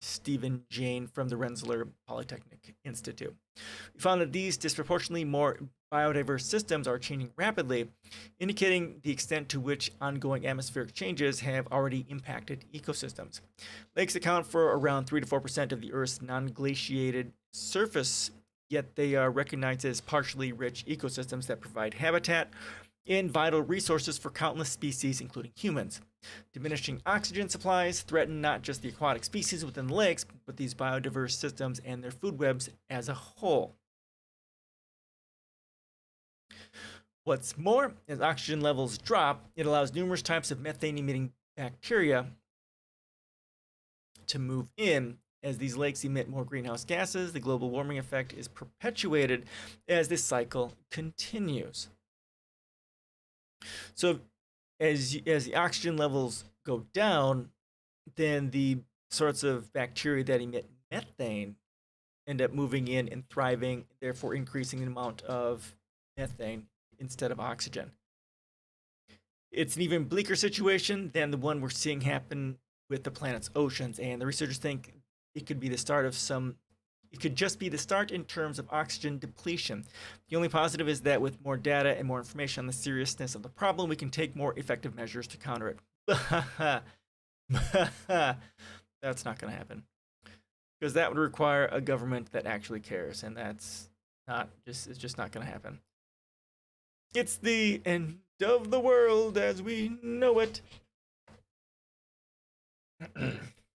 Stephen Jane from the Rensselaer Polytechnic Institute. We found that these disproportionately more biodiverse systems are changing rapidly, indicating the extent to which ongoing atmospheric changes have already impacted ecosystems. Lakes account for around 3 to 4% of the Earth's non-glaciated surface, yet they are recognized as partially rich ecosystems that provide habitat and vital resources for countless species, including humans. Diminishing oxygen supplies threaten not just the aquatic species within the lakes, but these biodiverse systems and their food webs as a whole. What's more, as oxygen levels drop, it allows numerous types of methane-emitting bacteria to move in. As these lakes emit more greenhouse gases, the global warming effect is perpetuated as this cycle continues. So as the oxygen levels go down, then the sorts of bacteria that emit methane end up moving in and thriving, therefore increasing the amount of methane instead of oxygen. It's an even bleaker situation than the one we're seeing happen with the planet's oceans, and the researchers think it could be the start of it could just be the start in terms of oxygen depletion. The only positive is that with more data and more information on the seriousness of the problem, we can take more effective measures to counter it. That's not going to happen. Because that would require a government that actually cares, and it's just not going to happen. It's the end of the world as we know it.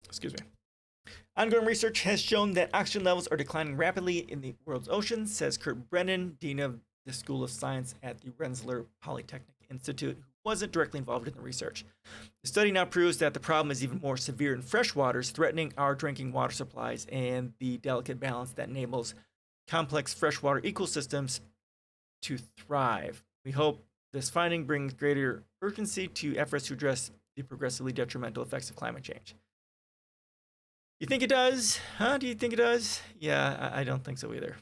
Excuse me. Ongoing research has shown that oxygen levels are declining rapidly in the world's oceans, says Kurt Brennan, Dean of the School of Science at the Rensselaer Polytechnic Institute, who wasn't directly involved in the research. The study now proves that the problem is even more severe in fresh waters, threatening our drinking water supplies and the delicate balance that enables complex freshwater ecosystems to thrive. We hope this finding brings greater urgency to efforts to address the progressively detrimental effects of climate change. You think it does? Huh? Do you think it does? Yeah, I don't think so either.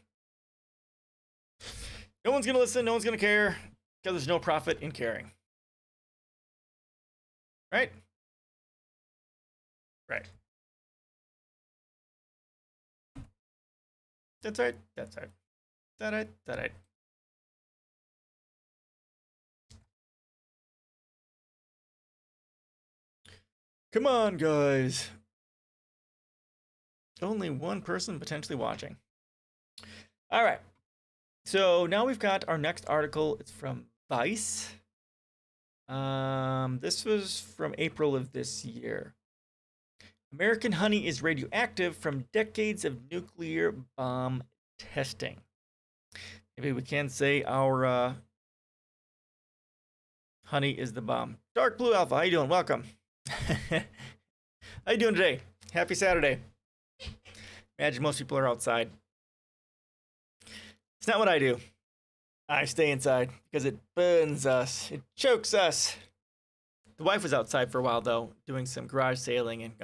No one's going to listen. No one's going to care because there's no profit in caring. Right? Right. That's right. That's right. That's right. That's right. Come on, guys. Only one person potentially watching. All right. So now we've got our next article. It's from Vice. This was from April of this year. American honey is radioactive from decades of nuclear bomb testing. Maybe we can say our honey is the bomb. Dark Blue Alpha, how you doing? Welcome. How you doing today? Happy Saturday. Imagine most people are outside. It's not what I do. I stay inside because it burns us. It chokes us. The wife was outside for a while, though, doing some garage sailing, and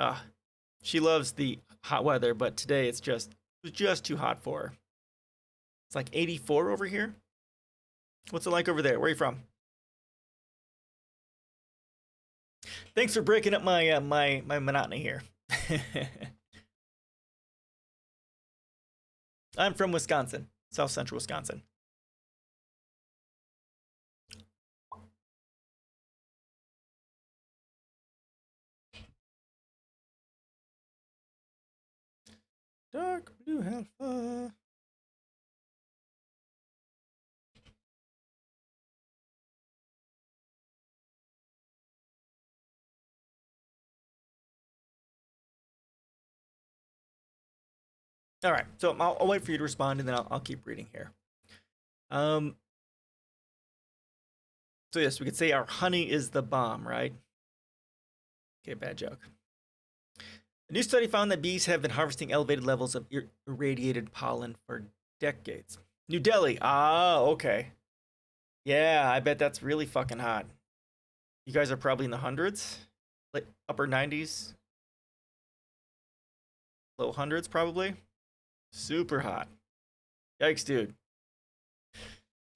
she loves the hot weather, but today it was just too hot for her. It's like 84 over here. What's it like over there? Where are you from? Thanks for breaking up my my monotony here. I'm from Wisconsin, South Central Wisconsin. Dark Blue Alpha. All right, so I'll wait for you to respond, and then I'll keep reading here. So yes, we could say our honey is the bomb, right? Okay, bad joke. A new study found that bees have been harvesting elevated levels of irradiated pollen for decades. New Delhi. Ah, okay. Yeah, I bet that's really fucking hot. You guys are probably in the hundreds, like upper 90s, low hundreds probably. Super hot. Yikes, dude.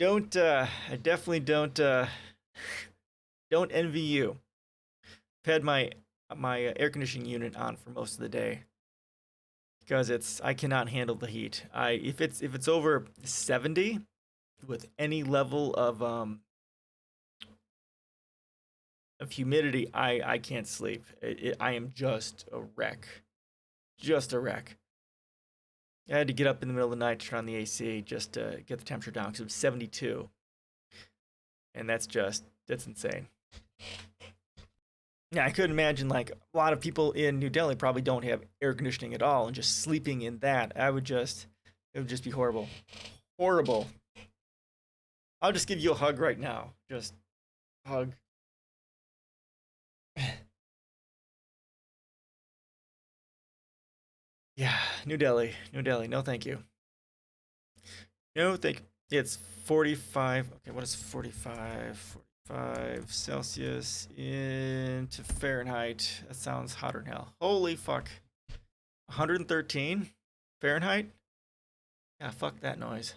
I definitely don't envy you. I've had my air conditioning unit on for most of the day because I cannot handle the heat. If it's over 70 with any level of humidity, I can't sleep. I am just a wreck. Just a wreck. I had to get up in the middle of the night to turn on the AC just to get the temperature down because it was 72. And that's insane. Yeah, I could imagine like a lot of people in New Delhi probably don't have air conditioning at all and just sleeping in that. It would just be horrible. Horrible. I'll just give you a hug right now. Just hug. Yeah, New Delhi. New Delhi. No, thank you. No, thank you. It's 45. Okay, what is 45? 45 Celsius into Fahrenheit. That sounds hotter than hell. Holy fuck. 113 Fahrenheit? Yeah, fuck that noise.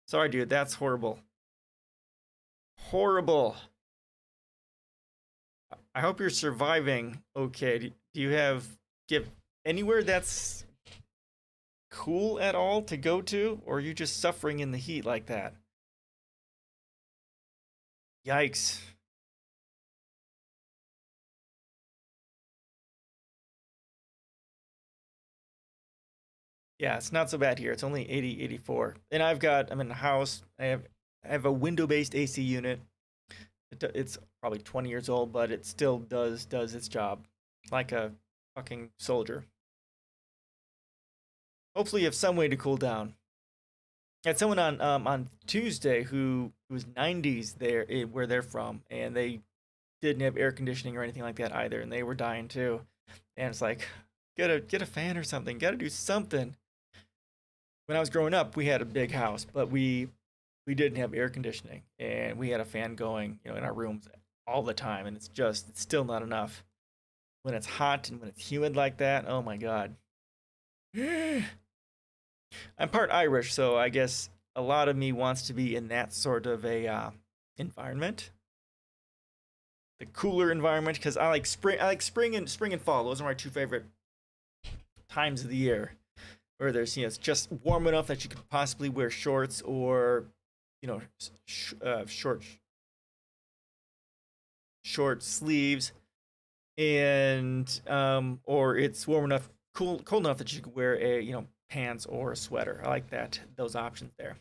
Sorry, dude. That's horrible. Horrible. I hope you're surviving okay. Do you have anywhere that's cool at all to go to? Or are you just suffering in the heat like that? Yikes. Yeah, it's not so bad here. It's only 80, 84. And I'm in a house. I have a window-based AC unit. It's probably 20 years old, but it still does its job like a fucking soldier. Hopefully you have some way to cool down. I had someone on Tuesday who was 90s there where they're from, and they didn't have air conditioning or anything like that either, and they were dying too. And it's like, get a fan or something. Gotta do something. When I was growing up, we had a big house, but we didn't have air conditioning, and we had a fan going, in our rooms all the time, and it's still not enough. When it's hot and when it's humid like that, oh my god. I'm part Irish, so I guess a lot of me wants to be in that sort of a environment, the cooler environment, because I like spring. I like spring and fall. Those are my two favorite times of the year, where there's it's just warm enough that you could possibly wear shorts or short sleeves, and or it's warm enough, cold enough that you could wear a pants or a sweater. I like those options there.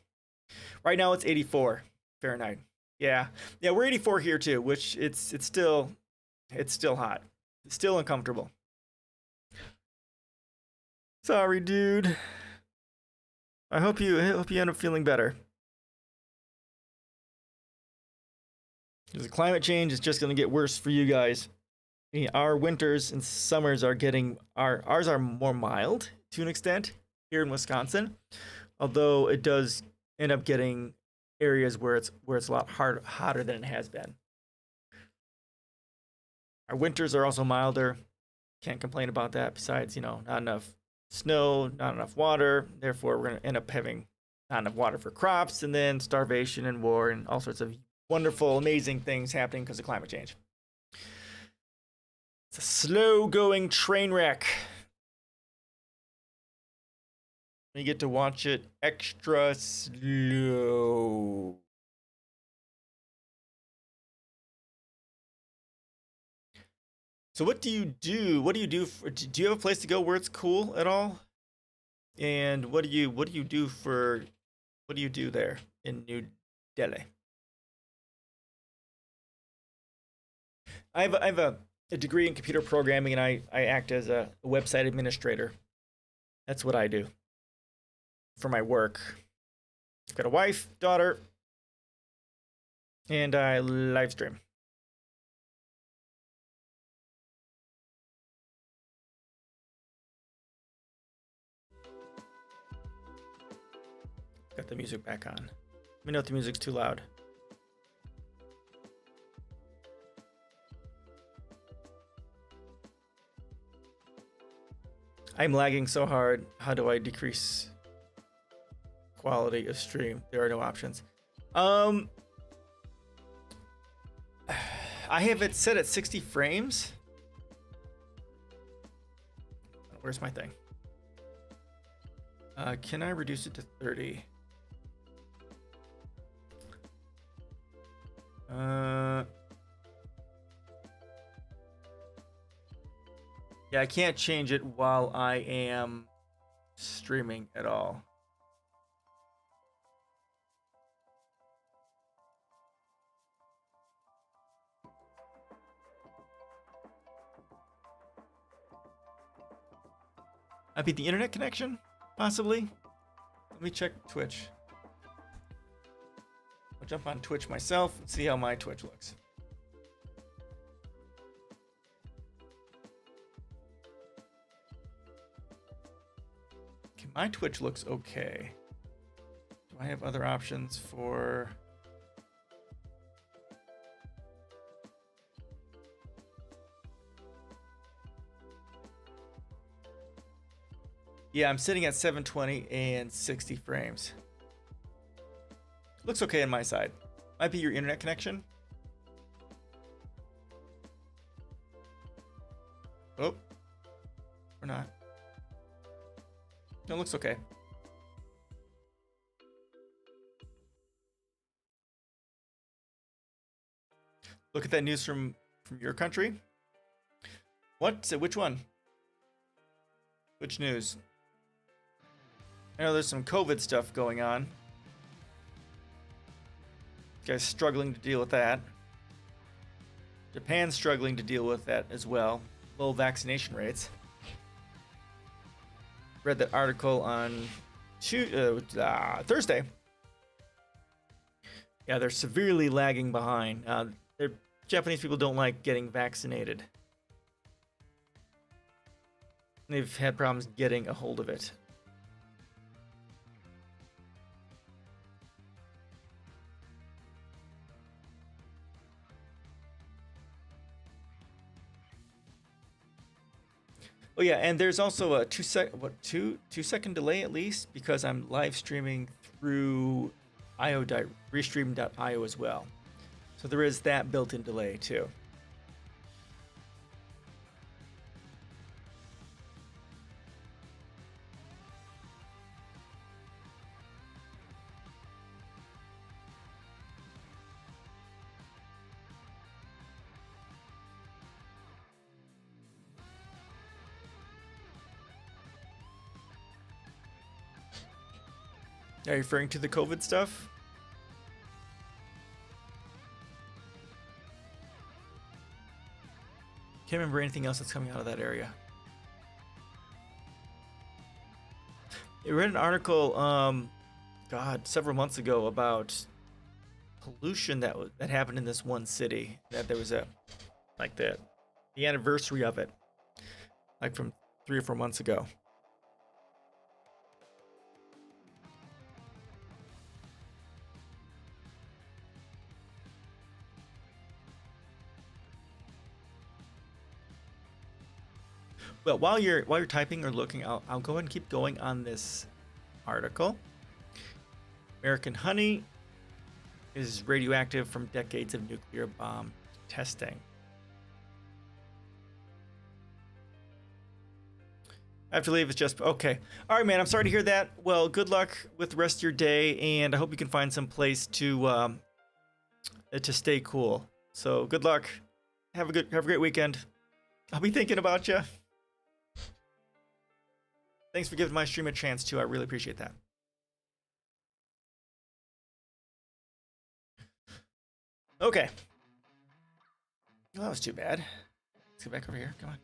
Right now it's 84 Fahrenheit. Yeah, yeah, we're 84 here too, which it's still hot, it's still uncomfortable. Sorry, dude. I hope you end up feeling better. Because the climate change is just going to get worse for you guys. Our winters and summers are ours are more mild to an extent here in Wisconsin, although it does end up getting areas where it's a lot hotter than it has been. Our winters are also milder. Can't complain about that. Besides, not enough snow, not enough water. Therefore, we're going to end up having not enough water for crops, and then starvation and war and all sorts of wonderful, amazing things happening because of climate change. It's a slow-going train wreck. You get to watch it extra slow. So what do you do? What do you do? Do you have a place to go where it's cool at all? And what do you do there in New Delhi? I have a degree in computer programming, and I act as a website administrator. That's what I do for my work. I've got a wife, daughter, and I live stream. Got the music back on. Let me know if the music's too loud. I'm lagging so hard. How do I decrease quality of stream? There are no options. I have it set at 60 frames. Where's my thing? Can I reduce it to 30? Yeah, I can't change it while I am streaming at all. Might be the internet connection, possibly. Let me check Twitch. I'll jump on Twitch myself and see how my Twitch looks. Okay, my Twitch looks okay. Do I have other options for... Yeah, I'm sitting at 720 and 60 frames. Looks okay on my side. Might be your internet connection. Oh, or not. No, it looks okay. Look at that news from your country. What? So which one? Which news? I know there's some COVID stuff going on. Guys struggling to deal with that. Japan's struggling to deal with that as well. Low vaccination rates. Read that article on Thursday. Yeah, they're severely lagging behind. Japanese people don't like getting vaccinated. They've had problems getting a hold of it. Oh yeah, and there's also a 2 second delay at least, because I'm live streaming through restream.io as well. So there is that built-in delay too. Are you referring to the COVID stuff? Can't remember anything else that's coming out of that area. I read an article, several months ago about pollution that happened in this one city. That there was the anniversary of it, like from 3 or 4 months ago. Well, while you're typing or looking, I'll go ahead and keep going on this article. American honey is radioactive from decades of nuclear bomb testing. I have to leave. It's just okay. All right, man. I'm sorry to hear that. Well, good luck with the rest of your day, and I hope you can find some place to stay cool. So good luck. Have a great weekend. I'll be thinking about you. Thanks for giving my stream a chance too. I really appreciate that. Okay. Well, that was too bad. Let's get back over here. Come on.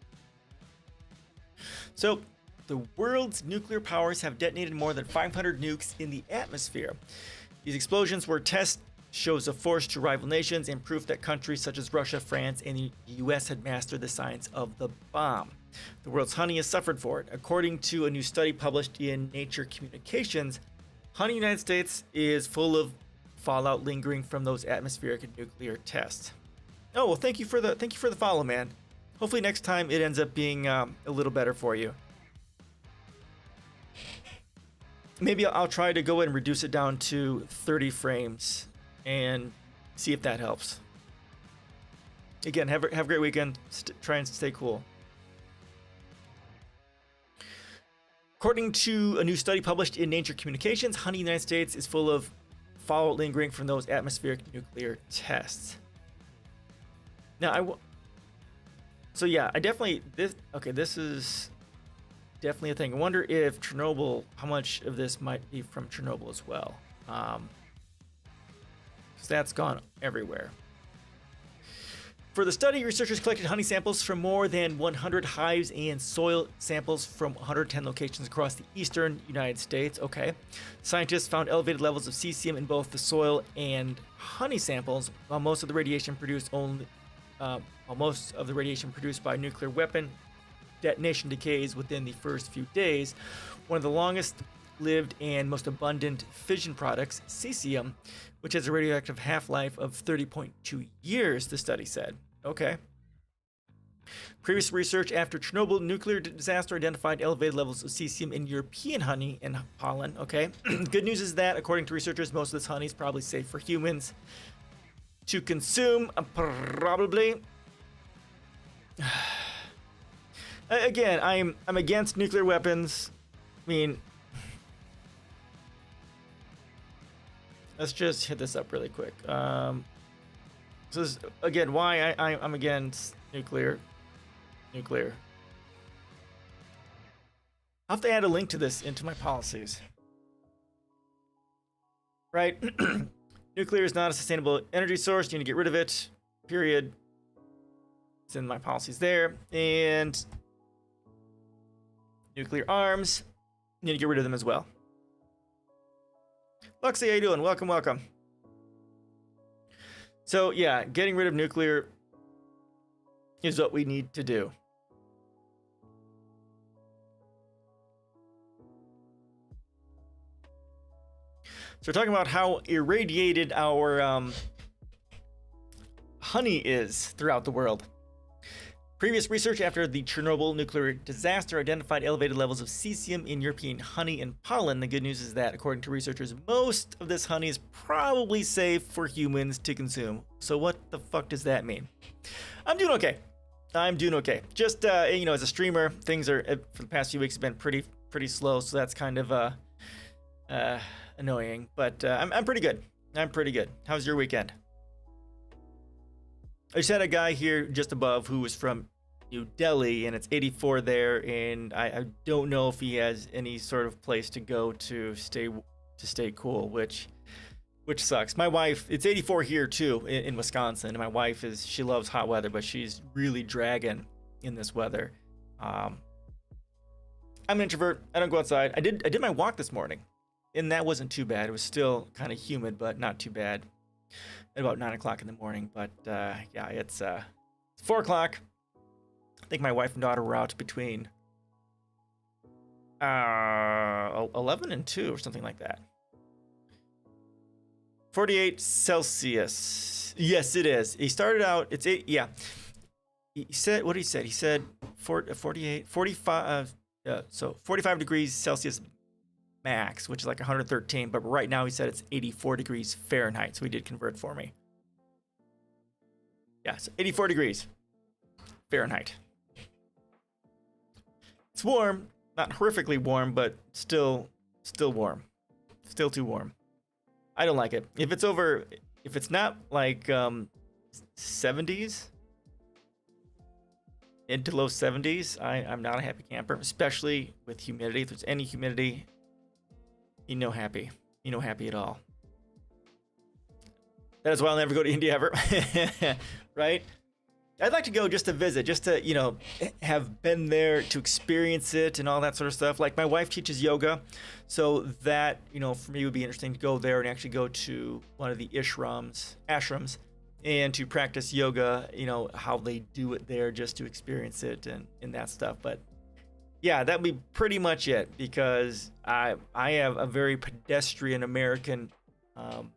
So, the world's nuclear powers have detonated more than 500 nukes in the atmosphere. These explosions were test shows of force to rival nations and proof that countries such as Russia, France, and the US had mastered the science of the bomb. The world's honey has suffered for it. According to a new study published in Nature Communications, Honey, United States is full of fallout lingering from those atmospheric and nuclear tests. Oh well, thank you for the follow, man. Hopefully next time it ends up being a little better for you. Maybe I'll try to go ahead and reduce it down to 30 frames and see if that helps. Again, have a great weekend. Try and stay cool. According to a new study published in Nature Communications, honey in the United States is full of fallout lingering from those atmospheric nuclear tests. Now, so yeah, I definitely, this is definitely a thing. I wonder if Chernobyl, how much of this might be from Chernobyl as well. Because that's gone everywhere. For the study, researchers collected honey samples from more than 100 hives and soil samples from 110 locations across the eastern United States. Okay. Scientists found elevated levels of cesium in both the soil and honey samples, while most of the radiation produced by nuclear weapon detonation decays within the first few days. One of the longest lived and most abundant fission products, cesium, which has a radioactive half-life of 30.2 years, the study said. Okay. Previous research after Chernobyl nuclear disaster identified elevated levels of cesium in European honey and pollen. Okay. Good news is that, according to researchers, most of this honey is probably safe for humans to consume. Probably. Again, I'm against nuclear weapons. I mean, let's just hit this up really quick. So this, again, why I'm against nuclear. I'll have to add a link to this into my policies. Right? Nuclear is not a sustainable energy source. You need to get rid of it. Period. It's in my policies there. And nuclear arms, you need to get rid of them as well. Luxie, how you doing? Welcome, welcome. So yeah, getting rid of nuclear is what we need to do. So we're talking about how irradiated our honey is throughout the world. Previous research after the Chernobyl nuclear disaster identified elevated levels of cesium in European honey and pollen. The good news is that, according to researchers, most of this honey is probably safe for humans to consume. So what the fuck does that mean? I'm doing okay. Just, as a streamer, things are, for the past few weeks, have been pretty slow, so that's kind of annoying. But I'm pretty good. How's your weekend? I just had a guy here just above who was from New Delhi, and it's 84 there, and I don't know if he has any sort of place to go to stay cool, which sucks. My wife, it's 84 here too in Wisconsin, and my wife she loves hot weather, but she's really dragging in this weather. I'm an introvert. I don't go outside. I did my walk this morning, and that wasn't too bad. It was still kind of humid, but not too bad. At about 9 o'clock in the morning, but yeah, it's 4 o'clock. I think my wife and daughter were out between 11 and 2 or something like that. 48 Celsius. Yes, it is. He started out, it's 8, yeah. He said, what did he say? He said 45 degrees Celsius max, which is like 113, but right now he said it's 84 degrees Fahrenheit, so he did convert for me. Yeah, so 84 degrees Fahrenheit. It's warm, not horrifically warm, but still warm. Still too warm. I don't like it. If it's not like 70s, into low 70s, I'm not a happy camper, especially with humidity. If there's any humidity, happy at all. That is why I'll never go to India ever. Right? I'd like to go just to visit, just to, have been there to experience it and all that sort of stuff. Like, my wife teaches yoga, so that, for me, would be interesting to go there and actually go to one of the ashrams and to practice yoga, how they do it there, just to experience it and that stuff. But Yeah, that'd be pretty much it, because I have a very pedestrian American um,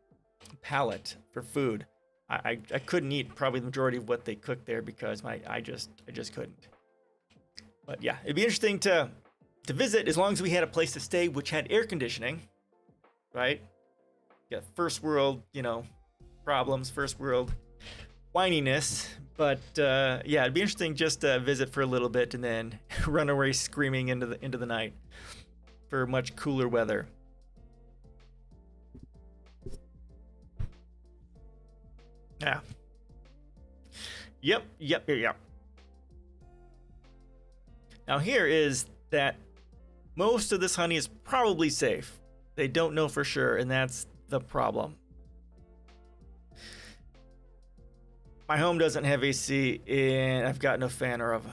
palate for food. I couldn't eat probably the majority of what they cook there because I just couldn't. But yeah, it'd be interesting to visit as long as we had a place to stay which had air conditioning, right? Got first world, problems, first world whininess. But yeah, it'd be interesting just to visit for a little bit and then run away screaming into the night for much cooler weather. Yeah. Yep. Now here is that most of this honey is probably safe. They don't know for sure, and that's the problem. My home doesn't have AC, and I've got no fan or oven.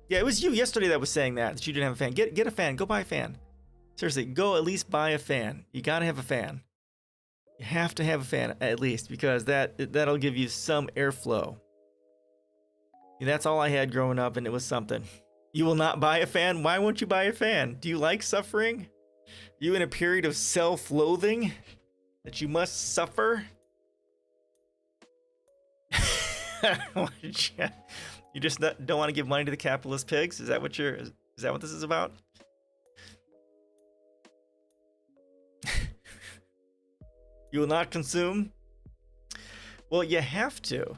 Yeah, it was you yesterday that was saying that you didn't have a fan. Get a fan. Go buy a fan. Seriously, go at least buy a fan. You gotta have a fan. You have to have a fan at least, because that'll give you some airflow. And that's all I had growing up, and it was something. You will not buy a fan? Why won't you buy a fan? Do you like suffering? You in a period of self-loathing that you must suffer? You just don't want to give money to the capitalist pigs? Is that what this is about? You will not consume? Well, you have to.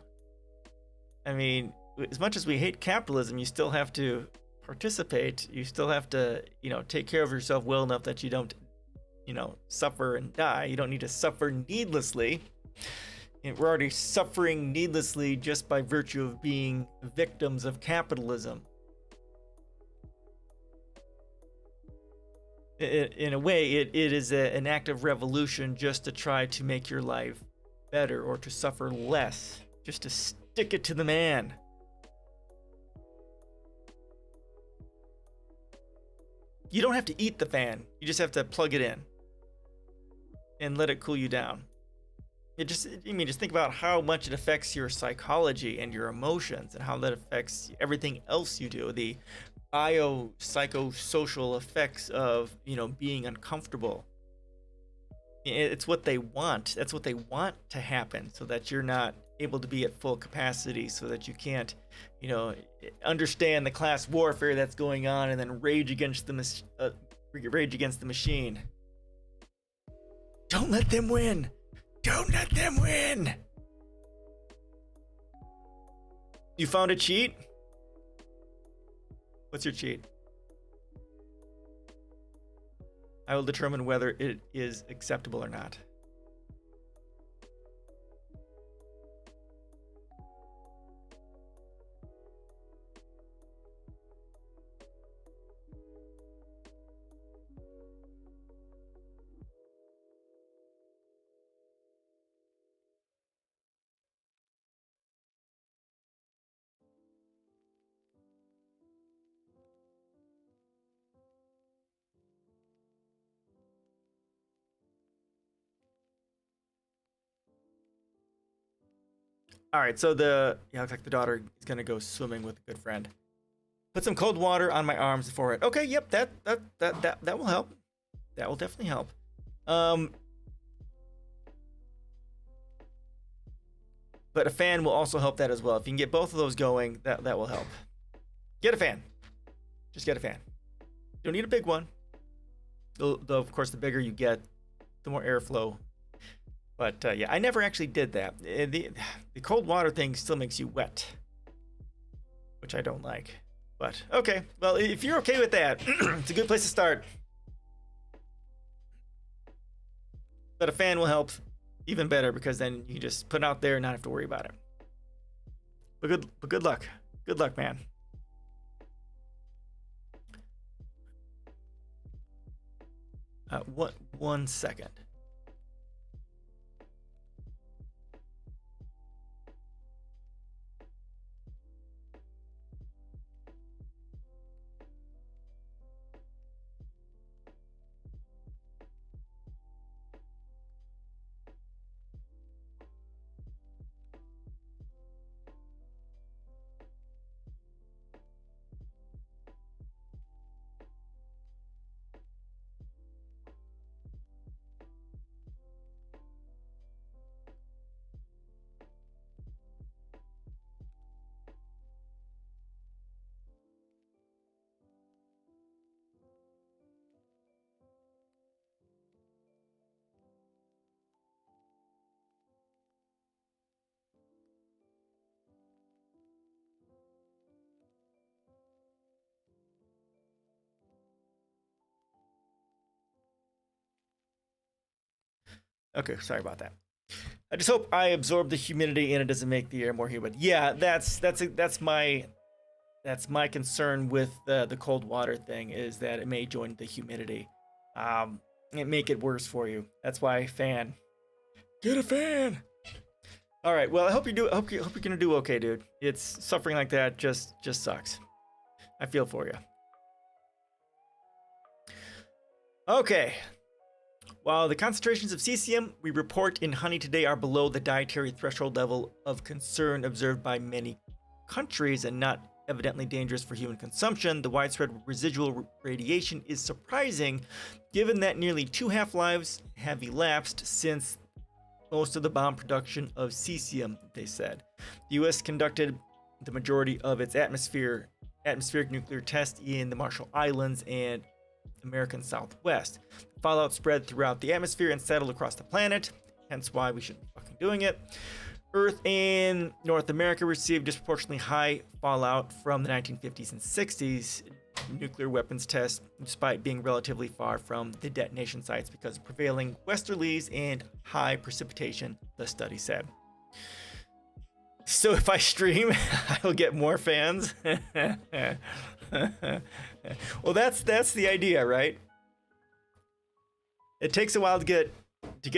I mean, as much as we hate capitalism, you still have to participate. You still have to, take care of yourself well enough that you don't, suffer and die. You don't need to suffer needlessly. And we're already suffering needlessly just by virtue of being victims of capitalism. In a way, it is an act of revolution just to try to make your life better or to suffer less, just to stick it to the man. You don't have to eat the fan. You just have to plug it in and let it cool you down. Just think about how much it affects your psychology and your emotions and how that affects everything else you do. The biopsychosocial effects of, being uncomfortable. It's what they want. That's what they want to happen, so that you're not able to be at full capacity, so that you can't, understand the class warfare that's going on and then rage against the machine. Don't let them win. Don't let them win. You found a cheat? What's your cheat? I will determine whether it is acceptable or not. All right, so looks like the daughter is gonna go swimming with a good friend. Put some cold water on my arms and forehead. Okay, yep, that will help. That will definitely help. But a fan will also help that as well. If you can get both of those going, that will help. Get a fan. Just get a fan. You don't need a big one. Though of course, the bigger you get, the more airflow. But yeah, I never actually did that. The cold water thing still makes you wet, which I don't like. But okay, well, if you're okay with that, it's a good place to start. But a fan will help even better, because then you can just put it out there and not have to worry about it. But good luck. Good luck, man. One second. Okay, sorry about that. I just hope I absorb the humidity and it doesn't make the air more humid. Yeah, that's my concern with the cold water thing, is that it may join the humidity, and make it worse for you. That's why fan. Get a fan. All right. Well, I hope you're gonna do okay, dude. It's suffering like that just sucks. I feel for you. Okay. While the concentrations of cesium we report in honey today are below the dietary threshold level of concern observed by many countries and not evidently dangerous for human consumption, the widespread residual radiation is surprising, given that nearly 2 half-lives have elapsed since most of the bomb production of cesium, they said. The U.S. conducted the majority of its atmospheric nuclear tests in the Marshall Islands and American Southwest. Fallout spread throughout the atmosphere and settled across the planet, hence why we shouldn't be fucking doing it. Earth and North America received disproportionately high fallout from the 1950s and 60s nuclear weapons tests, despite being relatively far from the detonation sites because of prevailing westerlies and high precipitation, the study said. So if I stream, I will get more fans. Well, that's the idea, right? It takes a while to get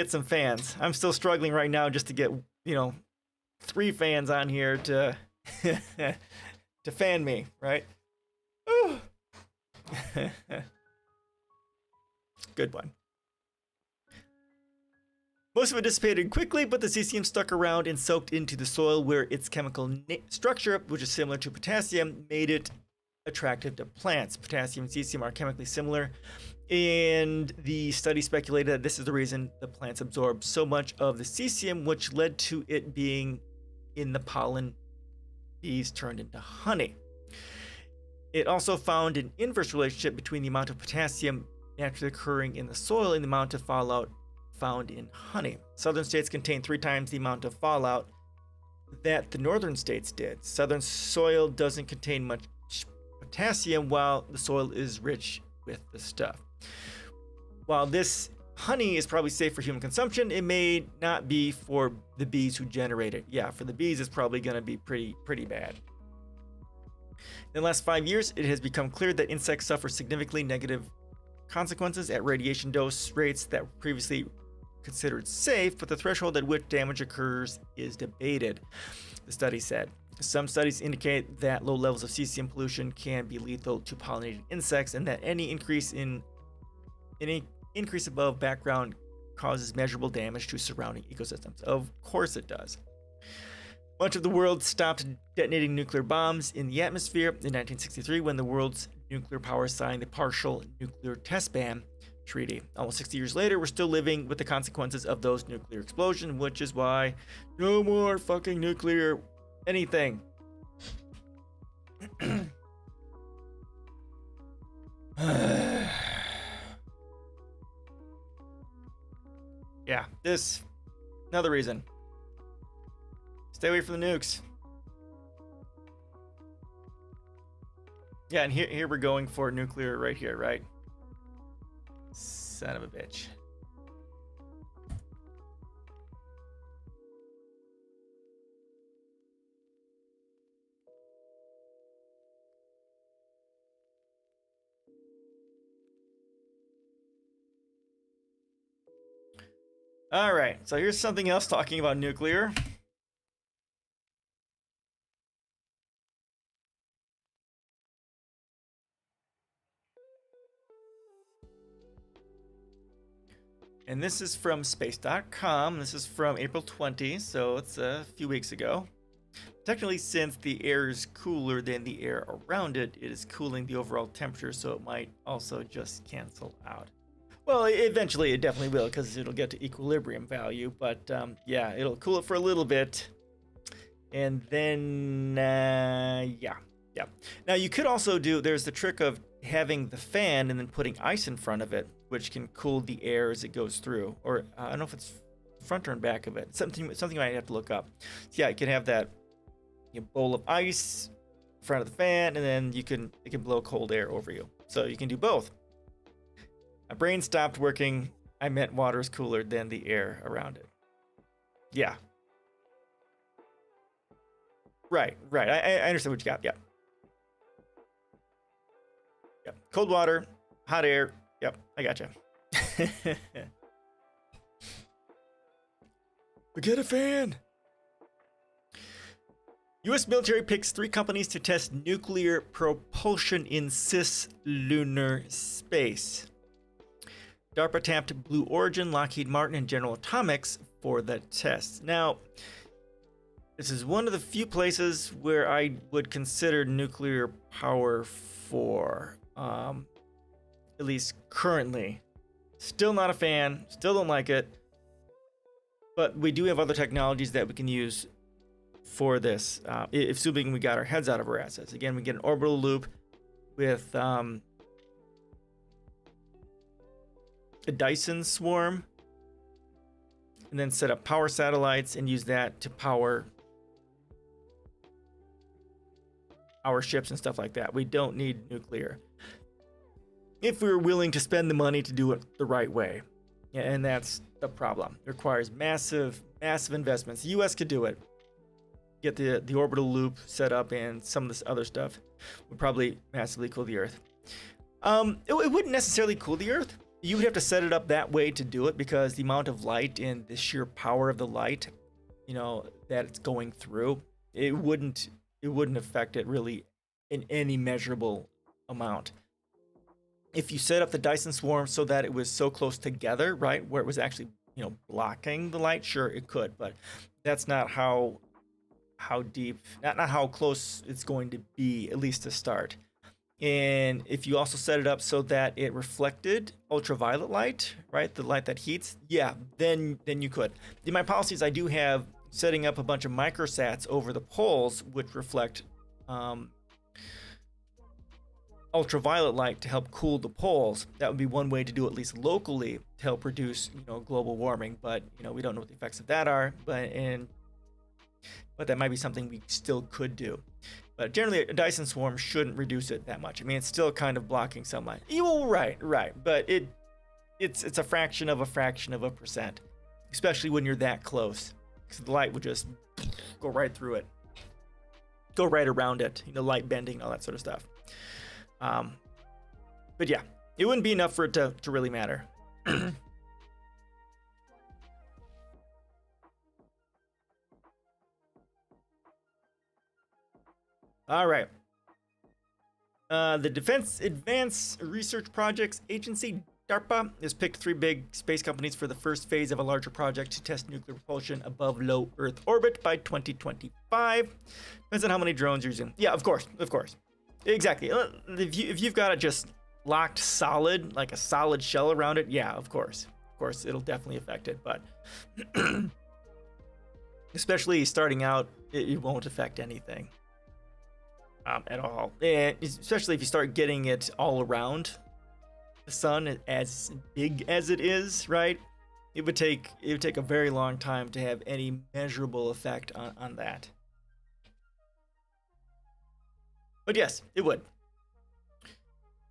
some fans. I'm still struggling right now just to get, 3 fans on here to to fan me, right? Good one. Most of it dissipated quickly, but the cesium stuck around and soaked into the soil, where its chemical structure, which is similar to potassium, made it attractive to plants. Potassium and cesium are chemically similar, and the study speculated that this is the reason the plants absorb so much of the cesium, which led to it being in the pollen bees turned into honey. It also found an inverse relationship between the amount of potassium naturally occurring in the soil and the amount of fallout found in honey. Southern states contain 3 times the amount of fallout that the northern states did. Southern soil doesn't contain much potassium, while the soil is rich with the stuff. While this honey is probably safe for human consumption, it may not be for the bees who generate it. Yeah, for the bees, it's probably going to be pretty bad. In the last 5 years, it has become clear that insects suffer significantly negative consequences at radiation dose rates that were previously considered safe, but the threshold at which damage occurs is debated, the study said. Some studies indicate that low levels of cesium pollution can be lethal to pollinating insects, and that any increase above background causes measurable damage to surrounding ecosystems. Of course it does. Much of the world stopped detonating nuclear bombs in the atmosphere in 1963, when the world's nuclear powers signed the Partial Nuclear Test Ban Treaty. Almost 60 years later, we're still living with the consequences of those nuclear explosions, which is why no more fucking nuclear anything. Yeah, this another reason. Stay away from the nukes. Yeah, and here we're going for nuclear right here, right? Son of a bitch. All right, so here's something else talking about nuclear. And this is from space.com. This is from April 20, so it's a few weeks ago. Technically, since the air is cooler than the air around it, it is cooling the overall temperature, so it might also just cancel out. Well, eventually it definitely will, because it'll get to equilibrium value, but yeah, it'll cool it for a little bit. And then, yeah. Now, you could also there's the trick of having the fan and then putting ice in front of it, which can cool the air as it goes through. Or I don't know if it's front or back of it. Something you might have to look up. So yeah, you can have that bowl of ice in front of the fan, and then it can blow cold air over you. So you can do both. My brain stopped working I meant water is cooler than the air around it. Yeah. Right. I understand what you got. Yep. Yep. Cold water, hot air. Yep. I gotcha. But get a fan. U.S. military picks 3 companies to test nuclear propulsion in cislunar space. DARPA tapped Blue Origin, Lockheed Martin, and General Atomics for the tests. Now, this is one of the few places where I would consider nuclear power for, at least currently. Still not a fan, still don't like it, but we do have other technologies that we can use for this, assuming we got our heads out of our asses. Again, we get an orbital loop with a Dyson swarm, and then set up power satellites and use that to power our ships and stuff like that. We don't need nuclear if we're willing to spend the money to do it the right way. And that's the problem. It requires massive investments. The US could do it. Get the orbital loop set up, and some of this other stuff would probably massively cool the Earth. It wouldn't necessarily cool the Earth. You would have to set it up that way to do it, because the amount of light and the sheer power of the light, that it's going through, it wouldn't affect it really in any measurable amount. If you set up the Dyson swarm so that it was so close together, right, where it was actually, blocking the light, sure, it could, but that's not how deep, not how close it's going to be, at least to start. And if you also set it up so that it reflected ultraviolet light, right, the light that heats, yeah, then you could. In my policies, I do have setting up a bunch of microsats over the poles which reflect ultraviolet light to help cool the poles. That would be one way to do it, at least locally, to help reduce global warming. But we don't know what the effects of that are. But that might be something we still could do. But generally, a Dyson swarm shouldn't reduce it that much. I mean, it's still kind of blocking sunlight. Right. But it's a fraction of a percent, especially when you're that close, because the light would just go right through it, go right around it. Light bending, all that sort of stuff. But yeah, it wouldn't be enough for it to really matter. All right. The Defense Advanced Research Projects Agency, DARPA, has picked 3 big space companies for the first phase of a larger project to test nuclear propulsion above low Earth orbit by 2025. Depends on how many drones you're using. Yeah, of course. Exactly. If you've got it just locked solid, like a solid shell around it, yeah, of course. Of course, it'll definitely affect it. But especially starting out, it won't affect anything. At all, and especially if you start getting it all around the sun, as big as it is, right? It would take a very long time to have any measurable effect on that. But yes, it would.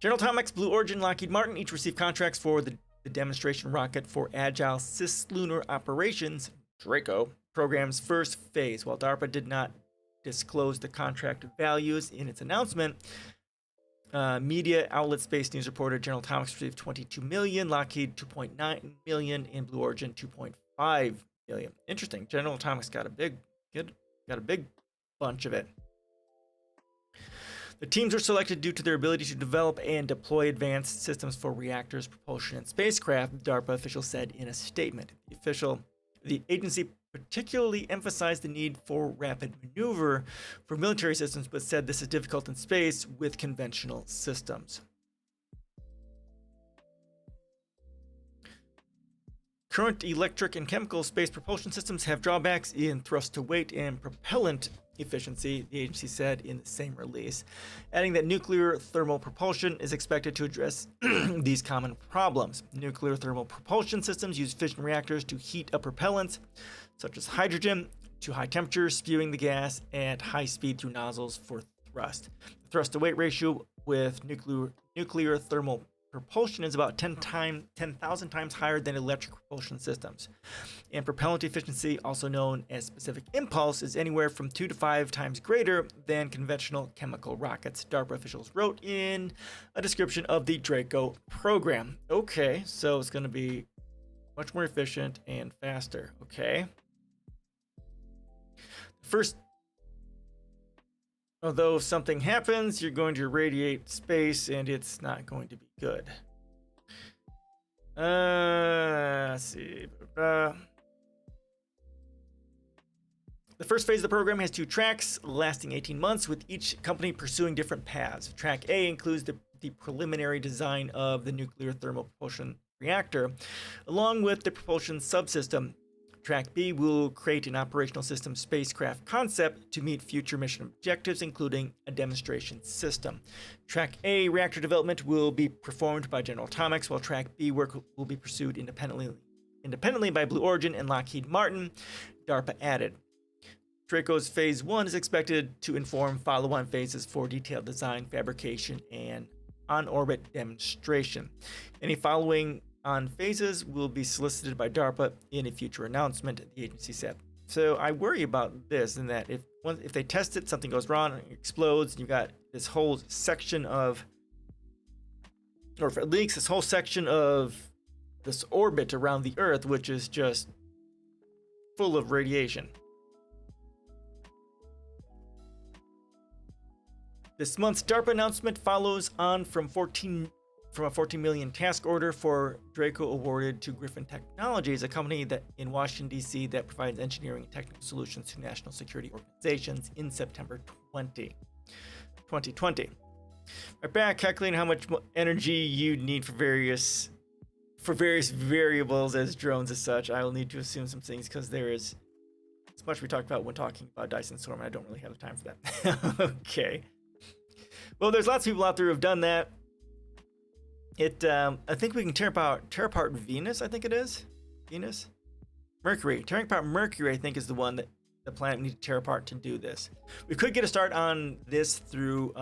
General Atomics, Blue Origin, Lockheed Martin each received contracts for the demonstration rocket for Agile Cislunar Operations (DRACO) program's first phase. While DARPA did not disclosed the contract values in its announcement, media outlet Space News reported General Atomics received $22 million, Lockheed $2.9 million, and Blue Origin $2.5 million. Interesting. General Atomics got a big bunch of it. The teams were selected due to their ability to develop and deploy advanced systems for reactors, propulsion, and spacecraft, DARPA officials said in a statement. The agency particularly emphasized the need for rapid maneuver for military systems, but said this is difficult in space with conventional systems. Current electric and chemical space propulsion systems have drawbacks in thrust to weight and propellant efficiency, the agency said in the same release, adding that nuclear thermal propulsion is expected to address these common problems. Nuclear thermal propulsion systems use fission reactors to heat up propellants, such as hydrogen, to high temperatures, spewing the gas at high speed through nozzles for thrust. The thrust to weight ratio with nuclear thermal propulsion is about 10,000 times higher than electric propulsion systems. And propellant efficiency, also known as specific impulse, is anywhere from 2 to 5 times greater than conventional chemical rockets, DARPA officials wrote in a description of the Draco program. Okay, so it's going to be much more efficient and faster. Okay. First, although if something happens, you're going to irradiate space and it's not going to be good. Let's see. The first phase of the program has 2 tracks lasting 18 months, with each company pursuing different paths. Track A includes the preliminary design of the nuclear thermal propulsion reactor, along with the propulsion subsystem. Track B will create an operational system spacecraft concept to meet future mission objectives, including a demonstration system. Track A reactor development will be performed by General Atomics, while Track B work will be pursued independently by Blue Origin and Lockheed Martin, DARPA added. Draco's Phase 1 is expected to inform follow-on phases for detailed design, fabrication, and on-orbit demonstration. Any following on phases will be solicited by DARPA in a future announcement, the agency said. So I worry about this, in that if they test it, something goes wrong, it explodes, and you've got this whole section of, or if it leaks, this whole section of this orbit around the Earth, which is just full of radiation. This month's DARPA announcement follows on from a $14 million task order for Draco awarded to Griffin Technologies, a company that in Washington, D.C. that provides engineering and technical solutions to national security organizations, in September 2020. Right back, calculating how much energy you'd need for various variables as drones as such. I will need to assume some things because there is as much we talked about when talking about Dyson Storm, and I don't really have the time for that. Okay. Well, there's lots of people out there who have done that. I think we can tear apart Venus, I think it is. Venus? Mercury. Tearing apart Mercury, I think, is the one that the planet needs to tear apart to do this. We could get a start on this through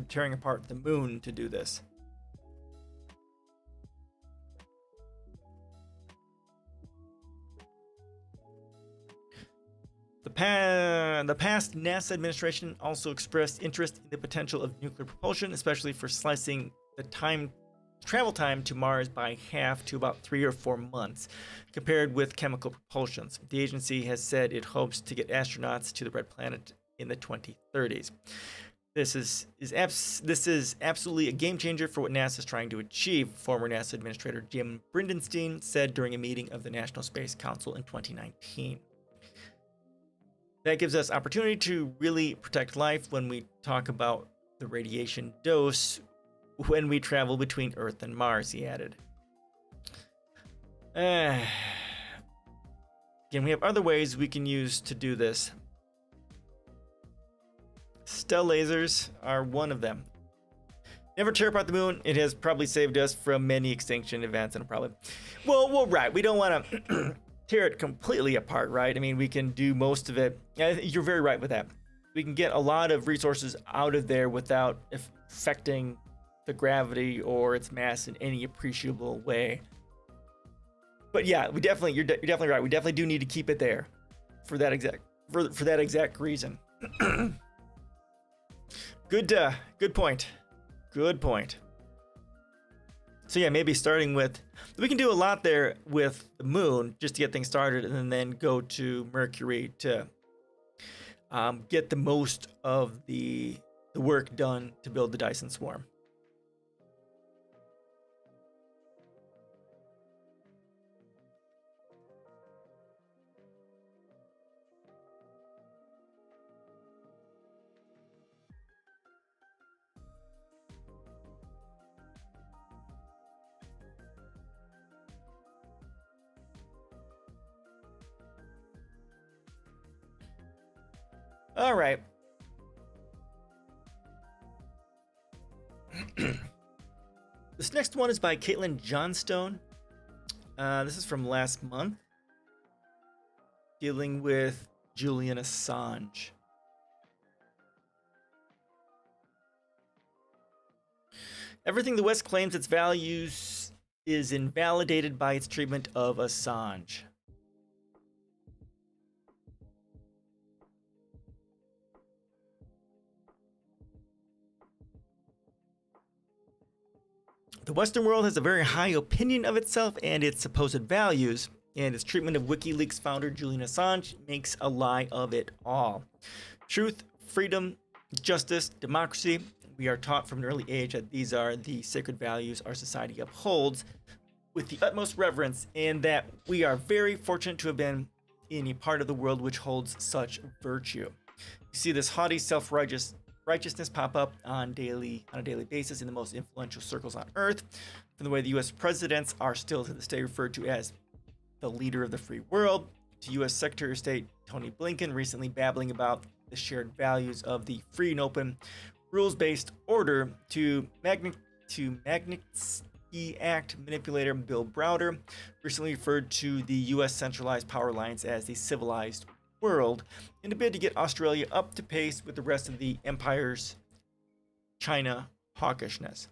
tearing apart the moon to do this. The past NASA administration also expressed interest in the potential of nuclear propulsion, especially for slicing the travel time to Mars by half to about 3 or 4 months, compared with chemical propulsions. The agency has said it hopes to get astronauts to the Red Planet in the 2030s. This is absolutely a game changer for what NASA is trying to achieve, former NASA Administrator Jim Bridenstine said during a meeting of the National Space Council in 2019. That gives us opportunity to really protect life when we talk about the radiation dose when we travel between Earth and Mars, he added. Again, we have other ways we can use to do this. Stealth lasers are one of them. Never tear apart the moon. It has probably saved us from many extinction events, and probably, well, right. We don't want to tear it completely apart, right? I mean, we can do most of it. You're very right with that. We can get a lot of resources out of there without affecting the gravity or its mass in any appreciable way. But yeah, you're definitely right. We definitely do need to keep it there for that exact reason. Good point. Good point. So yeah, maybe starting with, we can do a lot there with the moon just to get things started, and then go to Mercury to get the most of the work done to build the Dyson Swarm. All right. This next one is by Caitlin Johnstone. This is from last month, dealing with Julian Assange. Everything the West claims its values is invalidated by its treatment of Assange. The Western world has a very high opinion of itself and its supposed values, and its treatment of WikiLeaks founder Julian Assange makes a lie of it all. Truth, freedom, justice, democracy. We are taught from an early age that these are the sacred values our society upholds with the utmost reverence, and that we are very fortunate to have been in a part of the world which holds such virtue. You see this haughty self-righteousness pop up on a daily basis in the most influential circles on Earth, from the way the U.S. presidents are still to this day referred to as the leader of the free world, to U.S. Secretary of State Tony Blinken recently babbling about the shared values of the free and open, rules-based order, to Magnitsky Act manipulator Bill Browder recently referred to the U.S. centralized power alliance as the civilized world in a bid to get Australia up to pace with the rest of the empire's China hawkishness.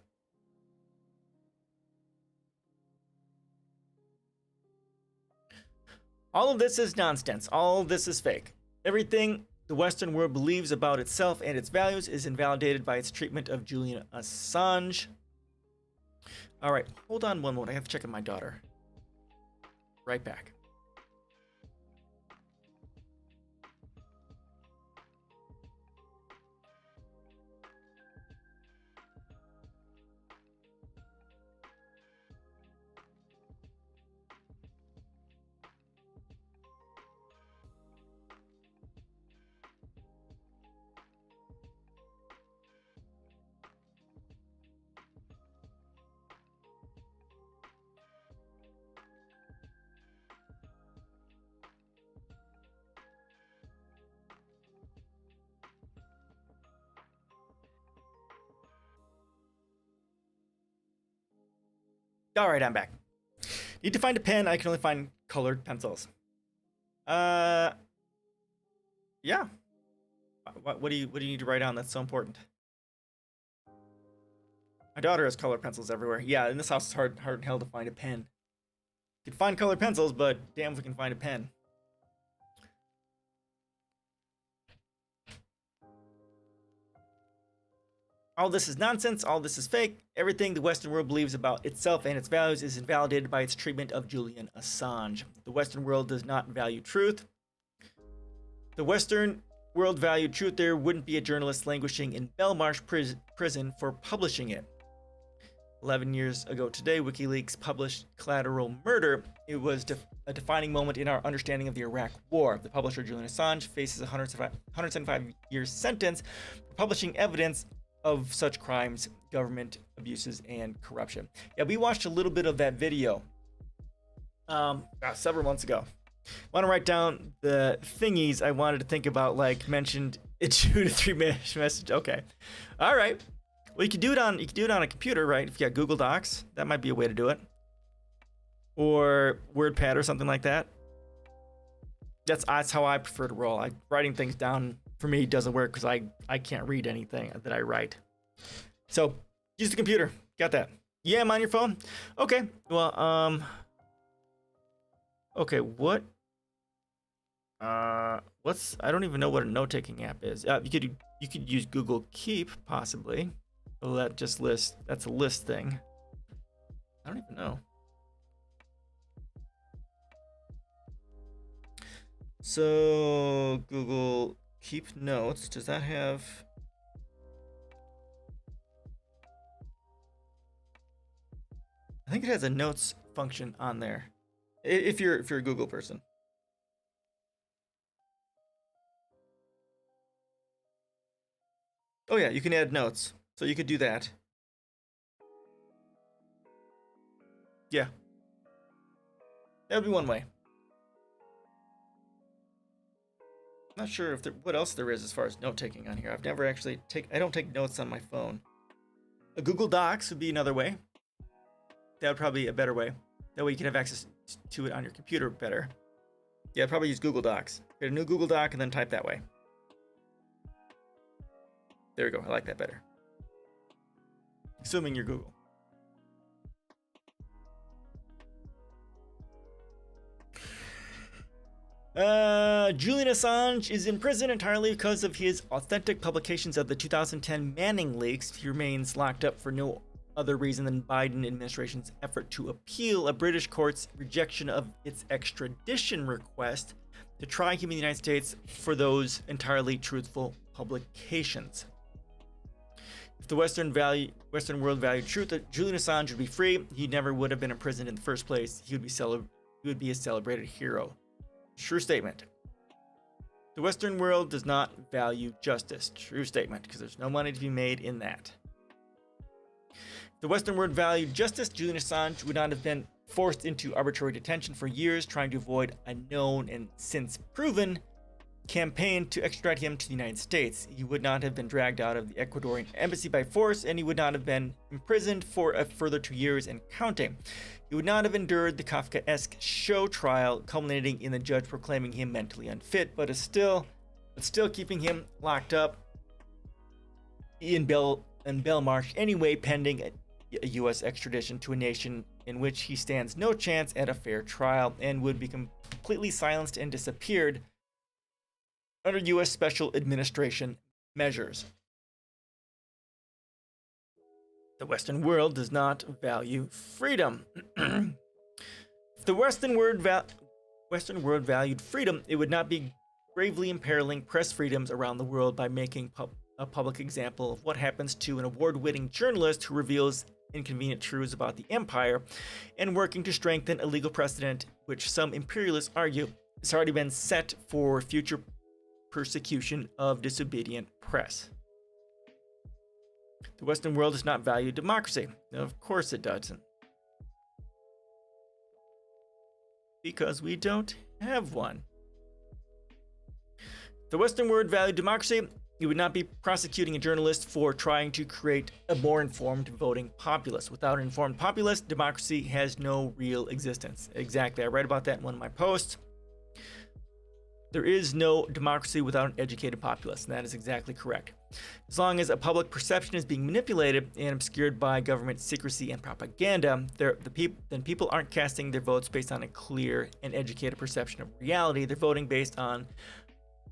All of this is nonsense. All of this is fake. Everything the Western world believes about itself and its values is invalidated by its treatment of Julian Assange. All right, hold on one moment. I have to check on my daughter. Right back. All right, I'm back. Need to find a pen. I can only find colored pencils. Yeah. What do you need to write on that's so important? My daughter has colored pencils everywhere. Yeah, in this house it's hard hell to find a pen. You can find colored pencils, but damn if we can find a pen. All this is nonsense. All this is fake. Everything the Western world believes about itself and its values is invalidated by its treatment of Julian Assange. The Western world does not value truth. The Western world valued truth, there wouldn't be a journalist languishing in Belmarsh prison for publishing it. 11 years ago today, WikiLeaks published Collateral Murder. It was a defining moment in our understanding of the Iraq War. The publisher, Julian Assange, faces a 175-year sentence for publishing evidence of such crimes, government abuses, and corruption. Yeah, we watched a little bit of that video several months ago. Want to write down the thingies I wanted to think about, like mentioned a 2 to 3 minute message. Okay, all right. Well, you could do it on a computer, right? If you got Google Docs, that might be a way to do it, or WordPad or something like that. That's how I prefer to roll. Writing things down for me doesn't work because I can't read anything that I write. So use the computer. Got that? Yeah, I'm on your phone. Okay. Well, okay. What? What's? I don't even know what a note-taking app is. You could use Google Keep possibly. Well, that just lists. That's a list thing. I don't even know. So Google Keep Notes, does that have? I think it has a notes function on there. If you're a Google person. Oh yeah, you can add notes. So you could do that. Yeah. That would be one way. Not sure if what else there is as far as note taking on here. I've never actually I don't take notes on my phone. A Google Docs would be another way. That would probably be a better way. That way you can have access to it on your computer better. Yeah, I'd probably use Google Docs. Get a new Google Doc and then type that way. There we go. I like that better. assuming you're Google. Julian Assange is in prison entirely because of his authentic publications of the 2010 Manning leaks. He remains locked up for no other reason than Biden administration's effort to appeal a British court's rejection of its extradition request to try him in the United States for those entirely truthful publications. If the Western world valued truth that Julian Assange would be free, he never would have been imprisoned in the first place. He would be a celebrated hero. True statement. The Western world does not value justice. True statement, because there's no money to be made in that. If the Western world valued justice, Julian Assange would not have been forced into arbitrary detention for years trying to avoid a known and since proven campaign to extradite him to the United States. He would not have been dragged out of the Ecuadorian embassy by force, and he would not have been imprisoned for a further 2 years and counting. He would not have endured the Kafkaesque show trial, culminating in the judge proclaiming him mentally unfit, but still keeping him locked up in Belmarsh anyway, pending a U.S. extradition to a nation in which he stands no chance at a fair trial and would be completely silenced and disappeared under U.S. Special Administration measures. The Western world does not value freedom. If the Western world valued freedom, it would not be gravely imperiling press freedoms around the world by making a public example of what happens to an award-winning journalist who reveals inconvenient truths about the empire and working to strengthen a legal precedent which some imperialists argue has already been set for future persecution of disobedient press. The Western world does not value democracy. Of course it doesn't. Because we don't have one. If the Western world valued democracy, it would not be prosecuting a journalist for trying to create a more informed voting populace. Without an informed populace, democracy has no real existence. Exactly. I write about that in one of my posts. There is no democracy without an educated populace, and that is exactly correct. As long as a public perception is being manipulated and obscured by government secrecy and propaganda, then people aren't casting their votes based on a clear and educated perception of reality. They're voting based on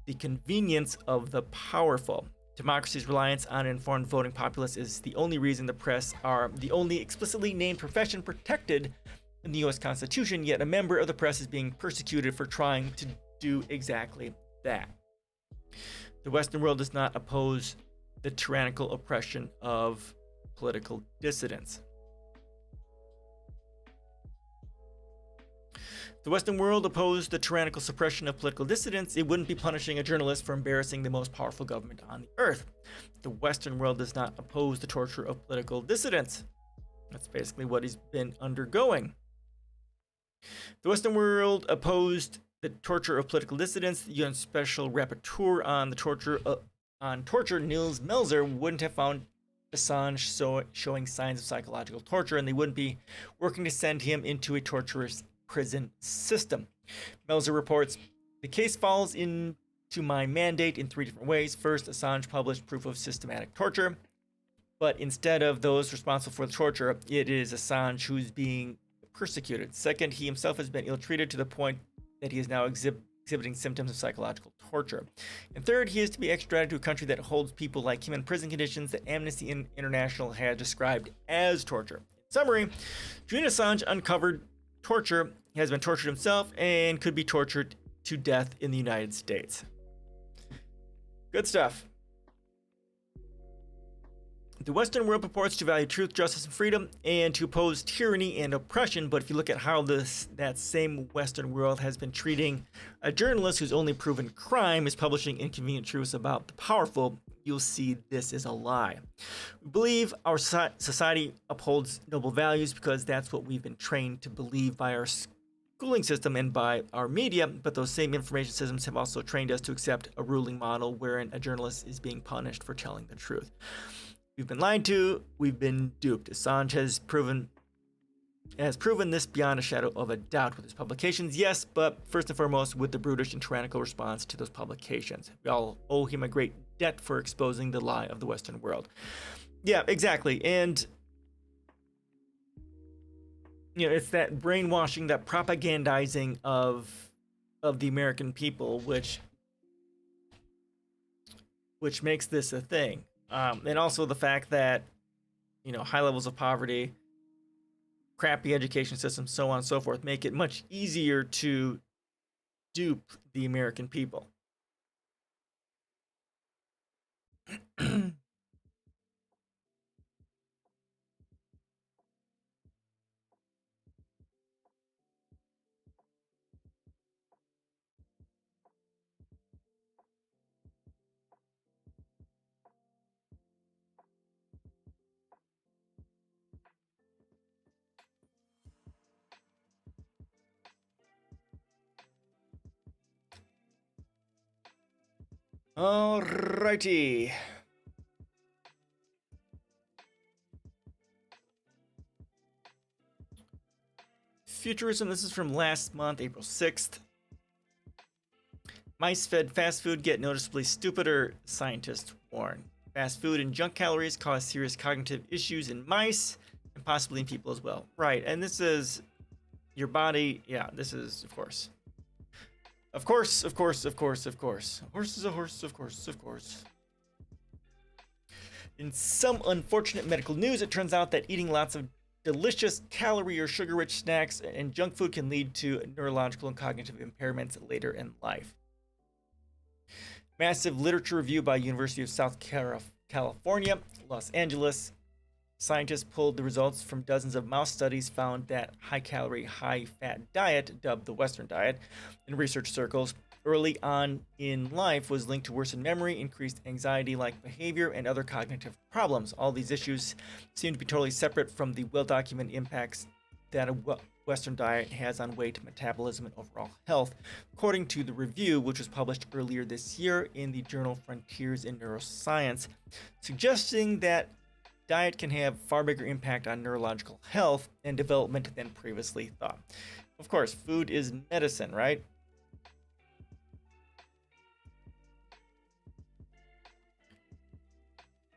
the convenience of the powerful. Democracy's reliance on an informed voting populace is the only reason the press are the only explicitly named profession protected in the U.S. Constitution, yet a member of the press is being persecuted for trying to do exactly that. The Western world does not oppose the tyrannical oppression of political dissidents. If the Western world opposed the tyrannical suppression of political dissidents, it wouldn't be punishing a journalist for embarrassing the most powerful government on the earth. The Western world does not oppose the torture of political dissidents. That's basically what he's been undergoing. The Western world opposed the torture of political dissidents. The UN Special Rapporteur on the torture, Nils Melzer, wouldn't have found Assange showing signs of psychological torture, and they wouldn't be working to send him into a torturous prison system. Melzer reports, the case falls into my mandate in 3 different ways. First, Assange published proof of systematic torture, but instead of those responsible for the torture, it is Assange who's being persecuted. Second, he himself has been ill-treated to the point that he is now exhibiting symptoms of psychological torture. And third, he is to be extradited to a country that holds people like him in prison conditions that Amnesty International has described as torture. In summary, Julian Assange uncovered torture, has been tortured himself, and could be tortured to death in the United States. Good stuff. The Western world purports to value truth, justice, and freedom, and to oppose tyranny and oppression, but if you look at how that same Western world has been treating a journalist whose only proven crime is publishing inconvenient truths about the powerful, you'll see this is a lie. We believe our society upholds noble values because that's what we've been trained to believe by our schooling system and by our media, but those same information systems have also trained us to accept a ruling model wherein a journalist is being punished for telling the truth. We've been lied to, we've been duped. Assange has proven this beyond a shadow of a doubt with his publications, yes, but first and foremost with the brutish and tyrannical response to those publications. We all owe him a great debt for exposing the lie of the Western world. Yeah, exactly. And it's that brainwashing, that propagandizing of the American people, which makes this a thing. And also the fact that high levels of poverty, crappy education systems, so on and so forth, make it much easier to dupe the American people. Alrighty. Futurism, this is from last month, April 6th. Mice fed fast food get noticeably stupider, scientists warn. Fast food and junk calories cause serious cognitive issues in mice and possibly in people as well. Right, and this is your body. Yeah, this is, of course. Of course, of course, of course, of course. A horse is a horse, of course, of course. In some unfortunate medical news, it turns out that eating lots of delicious calorie or sugar-rich snacks and junk food can lead to neurological and cognitive impairments later in life. Massive literature review by University of South California, Los Angeles. Scientists pulled the results from dozens of mouse studies, found that high-calorie, high-fat diet, dubbed the Western diet, in research circles early on in life was linked to worsened memory, increased anxiety-like behavior, and other cognitive problems. All these issues seem to be totally separate from the well-documented impacts that a Western diet has on weight, metabolism, and overall health, according to the review, which was published earlier this year in the journal Frontiers in Neuroscience, suggesting that diet can have far bigger impact on neurological health and development than previously thought. Of course, food is medicine, right?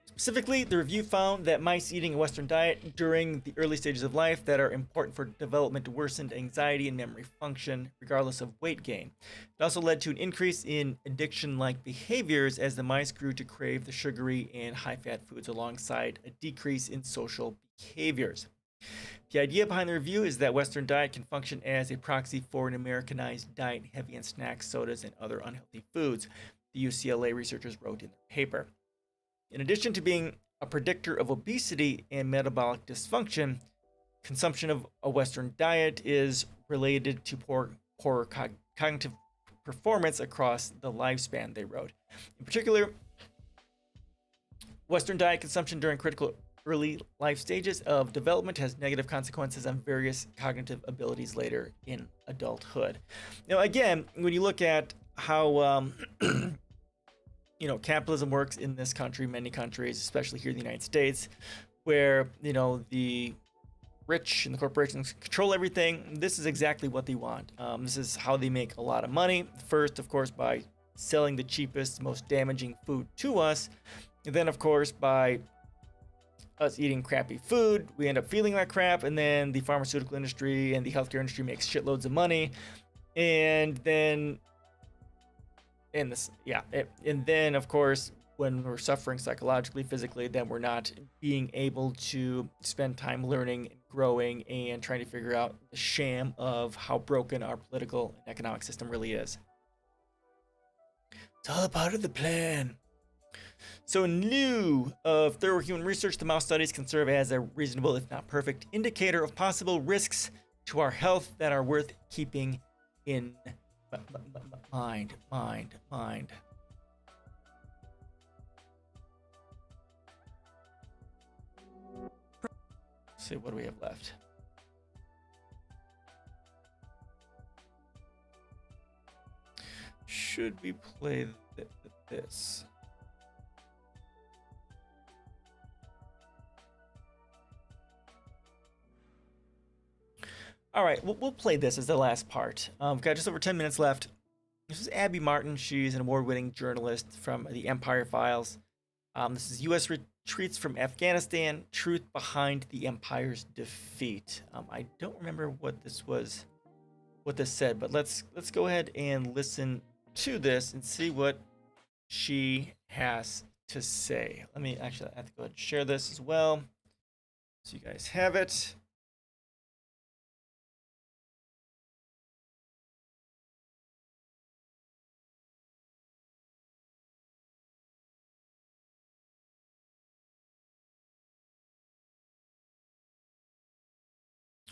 Specifically, the review found that mice eating a Western diet during the early stages of life that are important for development worsened anxiety and memory function, regardless of weight gain. It also led to an increase in addiction-like behaviors as the mice grew to crave the sugary and high-fat foods alongside a decrease in social behaviors. The idea behind the review is that Western diet can function as a proxy for an Americanized diet heavy in snacks, sodas, and other unhealthy foods, the UCLA researchers wrote in their paper. In addition to being a predictor of obesity and metabolic dysfunction, consumption of a Western diet is related to poor cognitive performance across the lifespan, they wrote. In particular, Western diet consumption during critical early life stages of development has negative consequences on various cognitive abilities later in adulthood. Now, again, when you look at how capitalism works in this country, many countries, especially here in the United States, where, the rich and the corporations control everything. This is exactly what they want. This is how they make a lot of money. First, of course, by selling the cheapest, most damaging food to us. And then, of course, by us eating crappy food, we end up feeling like crap. And then the pharmaceutical industry and the healthcare industry makes shitloads of money. And then and then of course, when we're suffering psychologically, physically, then we're not being able to spend time learning, growing, and trying to figure out the sham of how broken our political and economic system really is. It's all a part of the plan. So in lieu of thorough human research, the mouse studies can serve as a reasonable, if not perfect, indicator of possible risks to our health that are worth keeping in mind. Let's see, what do we have left? Should we play this? All right, we'll play this as the last part. We've got just over 10 minutes left. This is Abby Martin. She's an award-winning journalist from the Empire Files. This is U.S. Treats from Afghanistan, Truth Behind the Empire's Defeat. I don't remember what this was, what this said, but let's go ahead and listen to this and see what she has to say. Let me actually, I have to go ahead and share this as well, so you guys have it.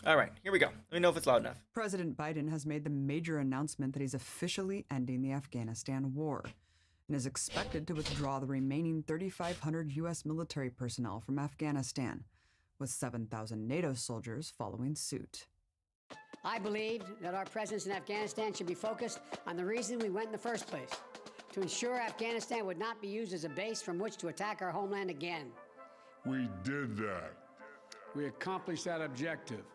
All right, here we go. Let me know if it's loud enough. President Biden has made the major announcement that he's officially ending the Afghanistan war and is expected to withdraw the remaining 3,500 U.S. military personnel from Afghanistan, with 7,000 NATO soldiers following suit. I believed that our presence in Afghanistan should be focused on the reason we went in the first place, to ensure Afghanistan would not be used as a base from which to attack our homeland again. We did that. We accomplished that objective.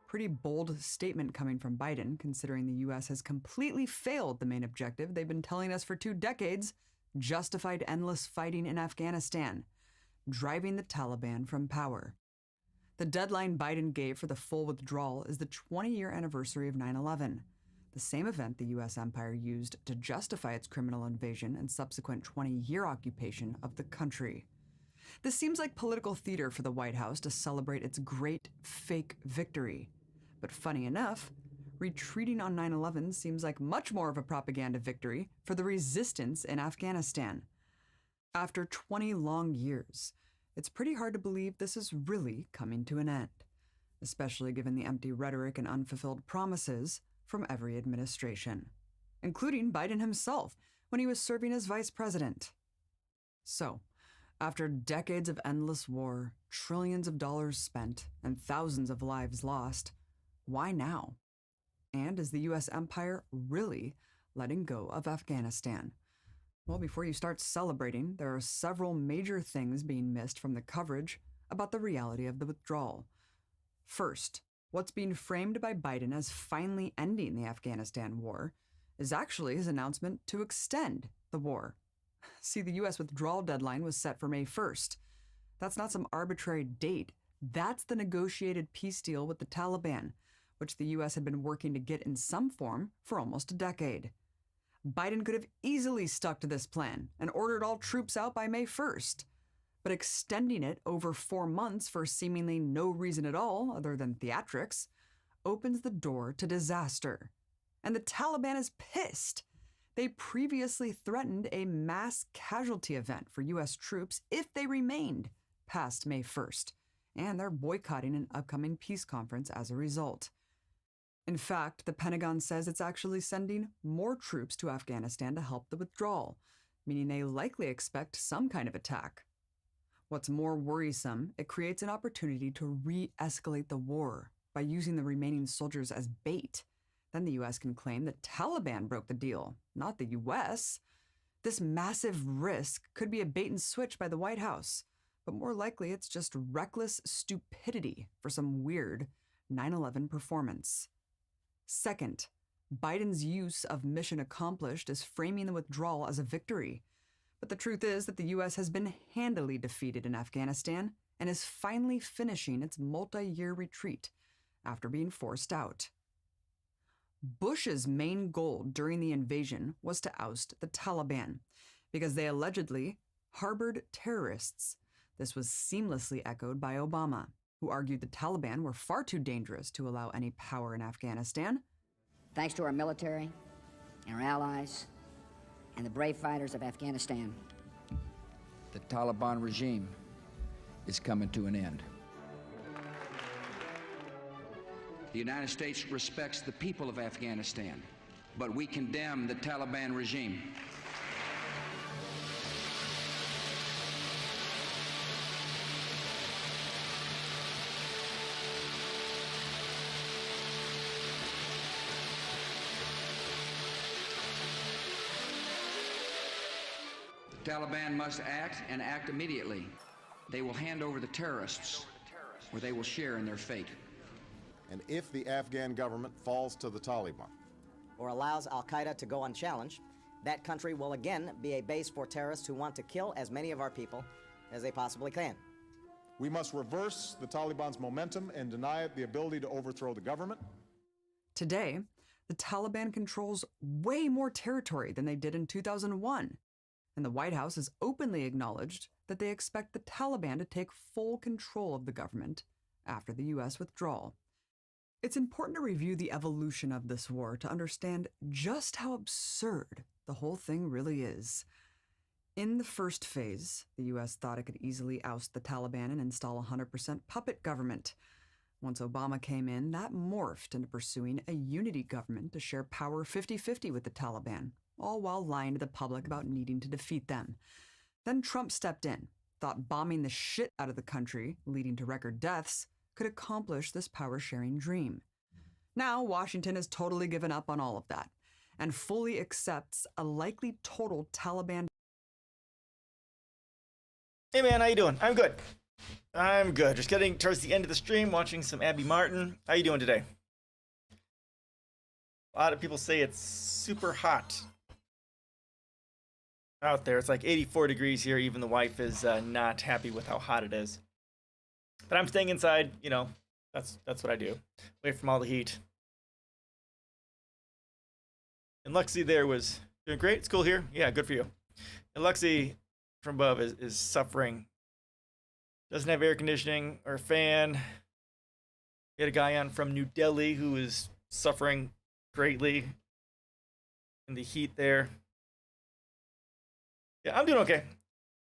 Pretty bold statement coming from Biden, considering the U.S. has completely failed the main objective they've been telling us for 2 decades, justified endless fighting in Afghanistan, driving the Taliban from power. The deadline Biden gave for the full withdrawal is the 20-year anniversary of 9/11, the same event the U.S. empire used to justify its criminal invasion and subsequent 20-year occupation of the country. This seems like political theater for the White House to celebrate its great fake victory. But funny enough, retreating on 9/11 seems like much more of a propaganda victory for the resistance in Afghanistan. After 20 long years, it's pretty hard to believe this is really coming to an end, especially given the empty rhetoric and unfulfilled promises from every administration, including Biden himself when he was serving as vice president. So, after decades of endless war, trillions of dollars spent, and thousands of lives lost, why now? And is the U.S. empire really letting go of Afghanistan? Well, before you start celebrating, there are several major things being missed from the coverage about the reality of the withdrawal. First, what's being framed by Biden as finally ending the Afghanistan war is actually his announcement to extend the war. See, the U.S. withdrawal deadline was set for May 1st. That's not some arbitrary date. That's the negotiated peace deal with the Taliban, which the U.S. had been working to get in some form for almost a decade. Biden could have easily stuck to this plan and ordered all troops out by May 1st. But extending it over 4 months for seemingly no reason at all other than theatrics opens the door to disaster. And the Taliban is pissed. They previously threatened a mass casualty event for U.S. troops if they remained past May 1st, and they're boycotting an upcoming peace conference as a result. In fact, the Pentagon says it's actually sending more troops to Afghanistan to help the withdrawal, meaning they likely expect some kind of attack. What's more worrisome, it creates an opportunity to re-escalate the war by using the remaining soldiers as bait. Then the U.S. can claim the Taliban broke the deal, not the U.S. This massive risk could be a bait and switch by the White House, but more likely it's just reckless stupidity for some weird 9/11 performance. Second, Biden's use of mission accomplished is framing the withdrawal as a victory. But the truth is that the U.S. has been handily defeated in Afghanistan and is finally finishing its multi-year retreat after being forced out. Bush's main goal during the invasion was to oust the Taliban because they allegedly harbored terrorists. This was seamlessly echoed by Obama, who argued the Taliban were far too dangerous to allow any power in Afghanistan. Thanks to our military and our allies and the brave fighters of Afghanistan, the Taliban regime is coming to an end. The United States respects the people of Afghanistan, but we condemn the Taliban regime. The Taliban must act and act immediately. They will hand over the terrorists, or they will share in their fate. And if the Afghan government falls to the Taliban, or allows al-Qaeda to go unchallenged, that country will again be a base for terrorists who want to kill as many of our people as they possibly can. We must reverse the Taliban's momentum and deny it the ability to overthrow the government. Today, the Taliban controls way more territory than they did in 2001, and the White House has openly acknowledged that they expect the Taliban to take full control of the government after the U.S. withdrawal. It's important to review the evolution of this war to understand just how absurd the whole thing really is. In the first phase, the U.S. thought it could easily oust the Taliban and install a 100% puppet government. Once Obama came in, that morphed into pursuing a unity government to share power 50-50 with the Taliban, all while lying to the public about needing to defeat them. Then Trump stepped in, thought bombing the shit out of the country, leading to record deaths, could accomplish this power-sharing dream. Now, Washington has totally given up on all of that and fully accepts a likely total Taliban. Hey man, how you doing? I'm good. I'm good. Just getting towards the end of the stream, watching some Abby Martin. How you doing today? A lot of people say it's super hot out there. It's like 84 degrees here. Even the wife is not happy with how hot it is. But I'm staying inside. You know, that's what I do. Away from all the heat. And Luxie there was doing great. It's cool here. Yeah, good for you. And Luxie from above is suffering. Doesn't have air conditioning or a fan. We had a guy on from New Delhi who is suffering greatly in the heat there. Yeah, I'm doing okay.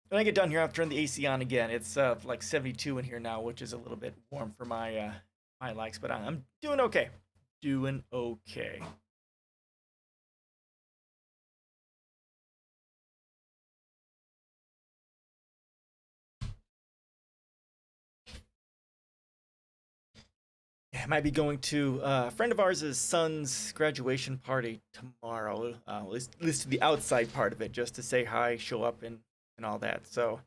When I get done here, I'll turn the AC on again. It's like 72 in here now, which is a little bit warm for my my likes, but I'm doing okay. Doing okay. I might be going to a friend of ours' son's graduation party tomorrow. At least to the outside part of it, just to say hi, show up, and all that. So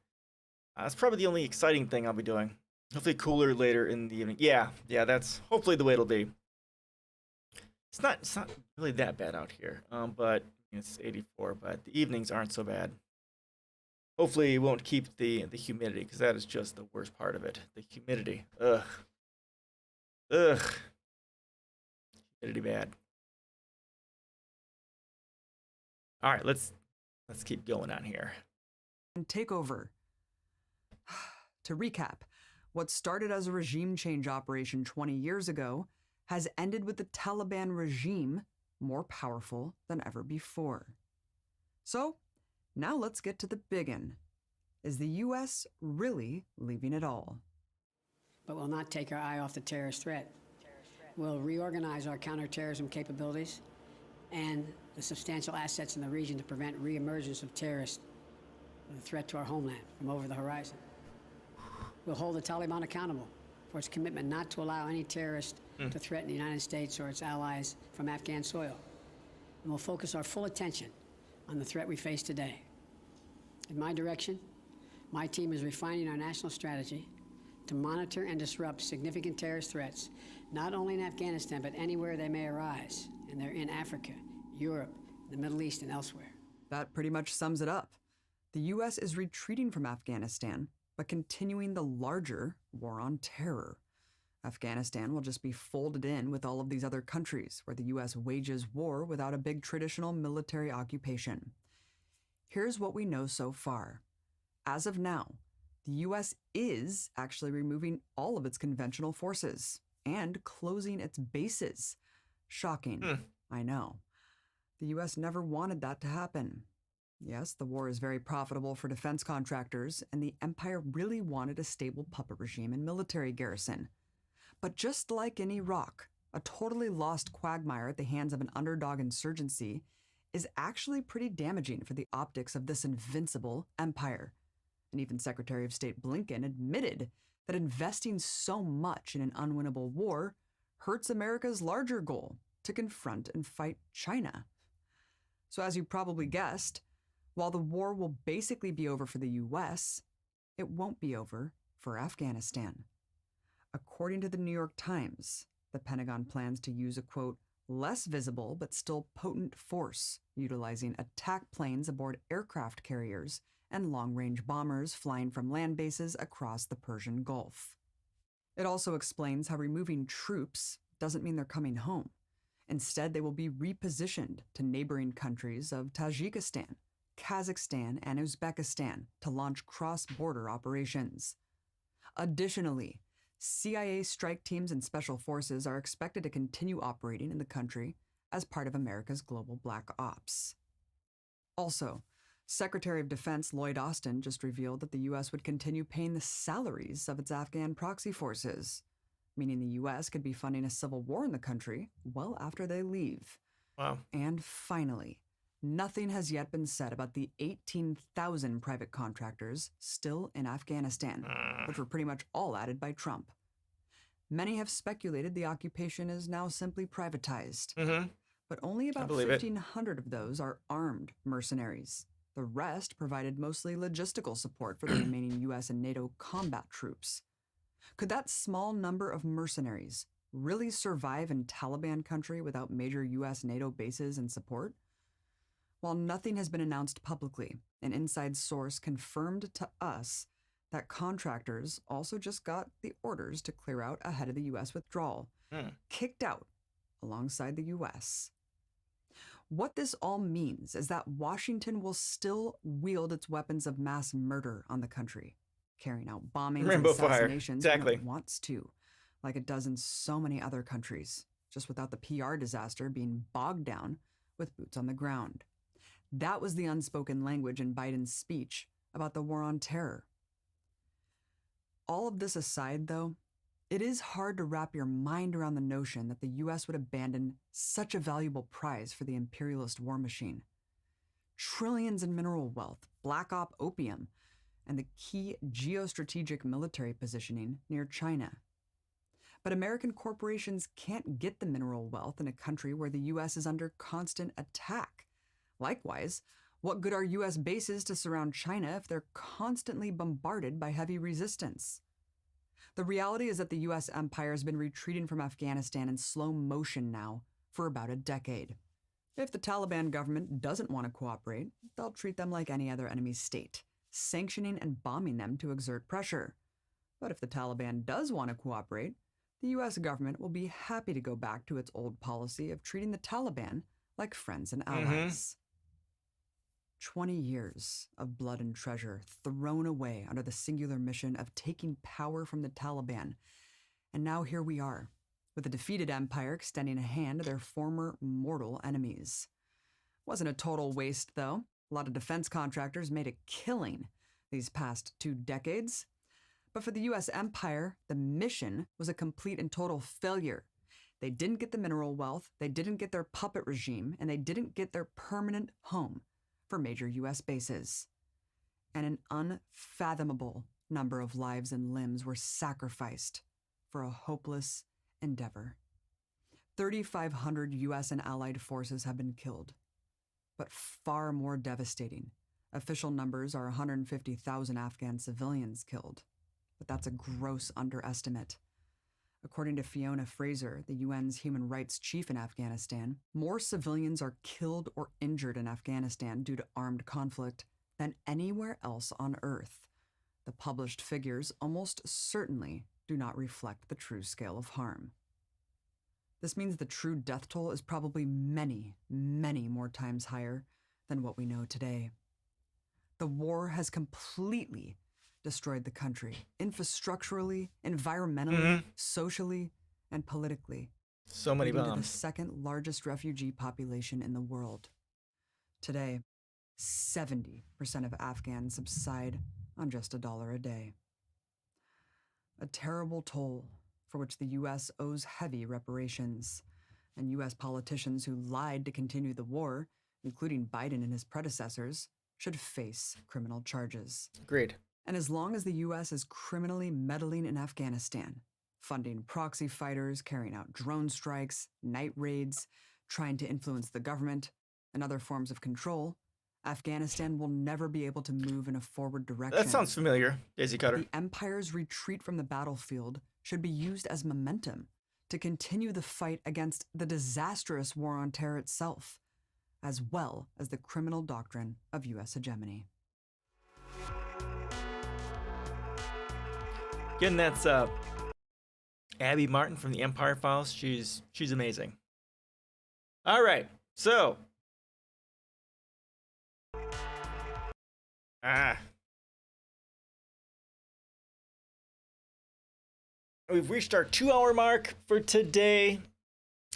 that's probably the only exciting thing I'll be doing. Hopefully cooler later in the evening. Yeah, that's hopefully the way it'll be. It's not really that bad out here, but it's 84. But the evenings aren't so bad. Hopefully it won't keep the humidity, because that is just the worst part of it. The humidity. Ugh. Humidity bad. All right, let's keep going on here. And take over. To recap, what started as a regime change operation 20 years ago has ended with the Taliban regime more powerful than ever before. So, now let's get to the biggin. Is the U.S. really leaving it all? But we'll not take our eye off the terrorist threat. We'll reorganize our counterterrorism capabilities and the substantial assets in the region to prevent reemergence of terrorists and the threat to our homeland from over the horizon. We'll hold the Taliban accountable for its commitment not to allow any terrorist to threaten the United States or its allies from Afghan soil. And we'll focus our full attention on the threat we face today. In my direction, my team is refining our national strategy to monitor and disrupt significant terrorist threats, not only in Afghanistan, but anywhere they may arise. And they're in Africa, Europe, the Middle East, and elsewhere. That pretty much sums it up. The U.S. is retreating from Afghanistan, but continuing the larger war on terror. Afghanistan will just be folded in with all of these other countries where the U.S. wages war without a big traditional military occupation. Here's what we know so far. As of now, the U.S. is actually removing all of its conventional forces and closing its bases. Shocking, I know. The U.S. never wanted that to happen. Yes, the war is very profitable for defense contractors, and the empire really wanted a stable puppet regime and military garrison. But just like in Iraq, a totally lost quagmire at the hands of an underdog insurgency is actually pretty damaging for the optics of this invincible empire. And even Secretary of State Blinken admitted that investing so much in an unwinnable war hurts America's larger goal to confront and fight China. So as you probably guessed, while the war will basically be over for the U.S., it won't be over for Afghanistan. According to the New York Times, the Pentagon plans to use a, quote, less visible but still potent force, utilizing attack planes aboard aircraft carriers and long-range bombers flying from land bases across the Persian Gulf. It also explains how removing troops doesn't mean they're coming home. Instead, they will be repositioned to neighboring countries of Tajikistan, Kazakhstan, and Uzbekistan to launch cross-border operations. Additionally, CIA strike teams and special forces are expected to continue operating in the country as part of America's global black ops. Also, Secretary of Defense Lloyd Austin just revealed that the U.S. would continue paying the salaries of its Afghan proxy forces, meaning the U.S. could be funding a civil war in the country well after they leave. Wow. And finally, nothing has yet been said about the 18,000 private contractors still in Afghanistan, which were pretty much all added by Trump. Many have speculated the occupation is now simply privatized, but only about 1,500 of those are armed mercenaries. The rest provided mostly logistical support for the remaining U.S. and NATO combat troops. Could that small number of mercenaries really survive in Taliban country without major U.S. NATO bases and support? While nothing has been announced publicly, an inside source confirmed to us that contractors also just got the orders to clear out ahead of the U.S. withdrawal, kicked out alongside the U.S. What this all means is that Washington will still wield its weapons of mass murder on the country, carrying out bombings and assassinations when it wants to, like it does in so many other countries, just without the PR disaster being bogged down with boots on the ground. That was the unspoken language in Biden's speech about the war on terror. All of this aside, though, it is hard to wrap your mind around the notion that the U.S. would abandon such a valuable prize for the imperialist war machine. Trillions in mineral wealth, black op opium, and the key geostrategic military positioning near China. But American corporations can't get the mineral wealth in a country where the U.S. is under constant attack. Likewise, what good are U.S. bases to surround China if they're constantly bombarded by heavy resistance? The reality is that the U.S. empire has been retreating from Afghanistan in slow motion now for about a decade. If the Taliban government doesn't want to cooperate, they'll treat them like any other enemy state, sanctioning and bombing them to exert pressure. But if the Taliban does want to cooperate, the U.S. government will be happy to go back to its old policy of treating the Taliban like friends and allies. 20 years of blood and treasure thrown away under the singular mission of taking power from the Taliban. And now here we are, with a defeated empire extending a hand to their former mortal enemies. Wasn't a total waste, though. A lot of defense contractors made a killing these past 2 decades. But for the U.S. empire, the mission was a complete and total failure. They didn't get the mineral wealth, they didn't get their puppet regime, and they didn't get their permanent home for major U.S. bases. And an unfathomable number of lives and limbs were sacrificed for a hopeless endeavor. 3,500 U.S. and allied forces have been killed. But far more devastating, official numbers are 150,000 Afghan civilians killed. But that's a gross underestimate. According to Fiona Fraser, the UN's human rights chief in Afghanistan, more civilians are killed or injured in Afghanistan due to armed conflict than anywhere else on Earth. The published figures almost certainly do not reflect the true scale of harm. This means the true death toll is probably many, many more times higher than what we know today. The war has completely destroyed the country, infrastructurally, environmentally, socially, and politically. So many leading to bombs. the second largest refugee population in the world. Today, 70% of Afghans subside on just $1 a day. A terrible toll for which the U.S. owes heavy reparations, and U.S. politicians who lied to continue the war, including Biden and his predecessors, should face criminal charges. Agreed. And as long as the U.S. is criminally meddling in Afghanistan, funding proxy fighters, carrying out drone strikes, night raids, trying to influence the government, and other forms of control, Afghanistan will never be able to move in a forward direction. That sounds familiar, Daisy Cutter. The empire's retreat from the battlefield should be used as momentum to continue the fight against the disastrous war on terror itself, as well as the criminal doctrine of U.S. hegemony. Again, that's Abby Martin from the Empire Files. She's amazing. All right, so we've reached our 2-hour mark for today.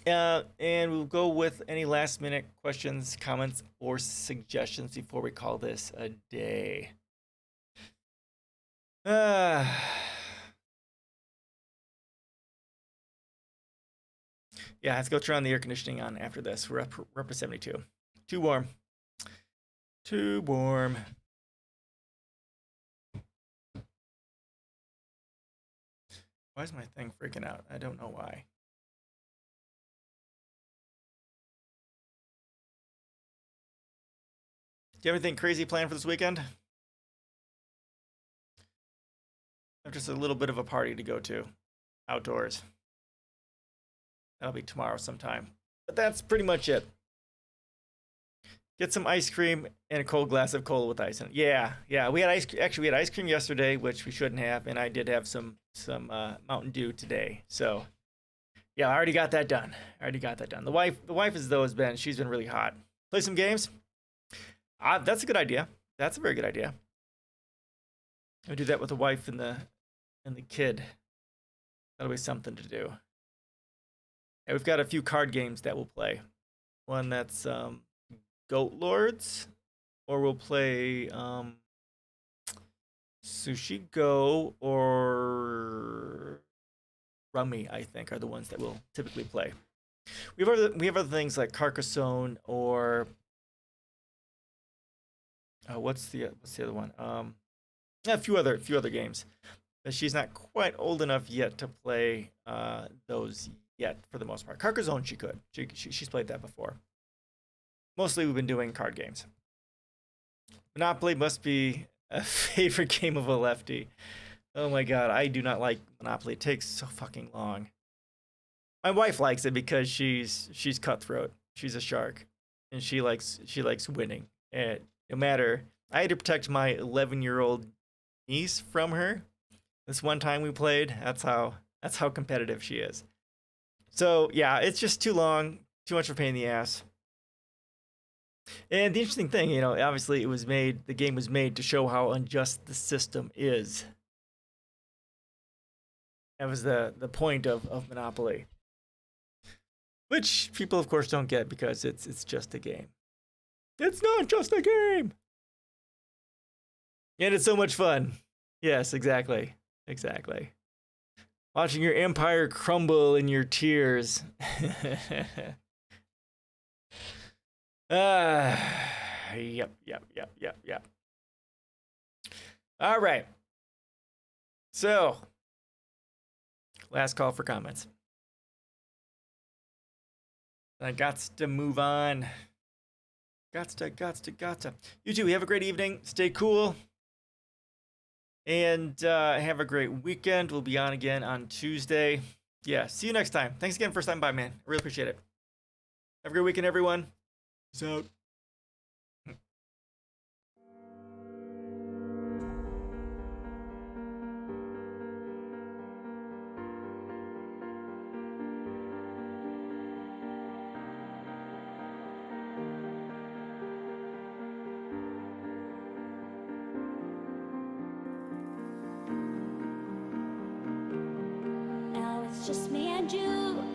And we'll go with any last minute questions, comments, or suggestions before we call this a day. Yeah, let's go turn on the air conditioning on after this. We're up at 72. Too warm. Too warm. Why is my thing freaking out? I don't know why. Do you have anything crazy planned for this weekend? I have just a little bit of a party to go to outdoors. That'll be tomorrow sometime. But that's pretty much it. Get some ice cream and a cold glass of cola with ice in it. Yeah. We had ice cream yesterday, which we shouldn't have, and I did have some Mountain Dew today. So yeah, I already got that done. The wife as though she's been really hot. Play some games. That's a good idea. That's a very good idea. I'll do that with the wife and the kid. That'll be something to do. Yeah, we've got a few card games that we'll play. One that's Goat Lords, or we'll play Sushi Go or Rummy, I think, are the ones that we'll typically play. We have other things like Carcassonne or what's the other one? A few other games. But she's not quite old enough yet to play those yet, for the most part. Carcassonne she could. She's played that before. Mostly we've been doing card games. Monopoly must be a favorite game of a lefty. Oh my god, I do not like Monopoly. It takes so fucking long. My wife likes it because she's cutthroat. She's a shark, and she likes winning. And no matter, I had to protect my 11-year-old niece from her. This one time we played, that's how competitive she is. So yeah, it's just too long, too much of a pain in the ass. And the interesting thing, obviously the game was made to show how unjust the system is. That was the point of Monopoly. Which people, of course, don't get because it's just a game. It's not just a game! And it's so much fun. Yes, exactly. Watching your empire crumble in your tears. Yep. All right. So, last call for comments. I got to move on. Got to. You too, have a great evening. Stay cool. And have a great weekend. We'll be on again on Tuesday. Yeah, see you next time. Thanks again for stopping by, man. I really appreciate it. Have a great weekend, everyone. Peace out. Now it's just me and you.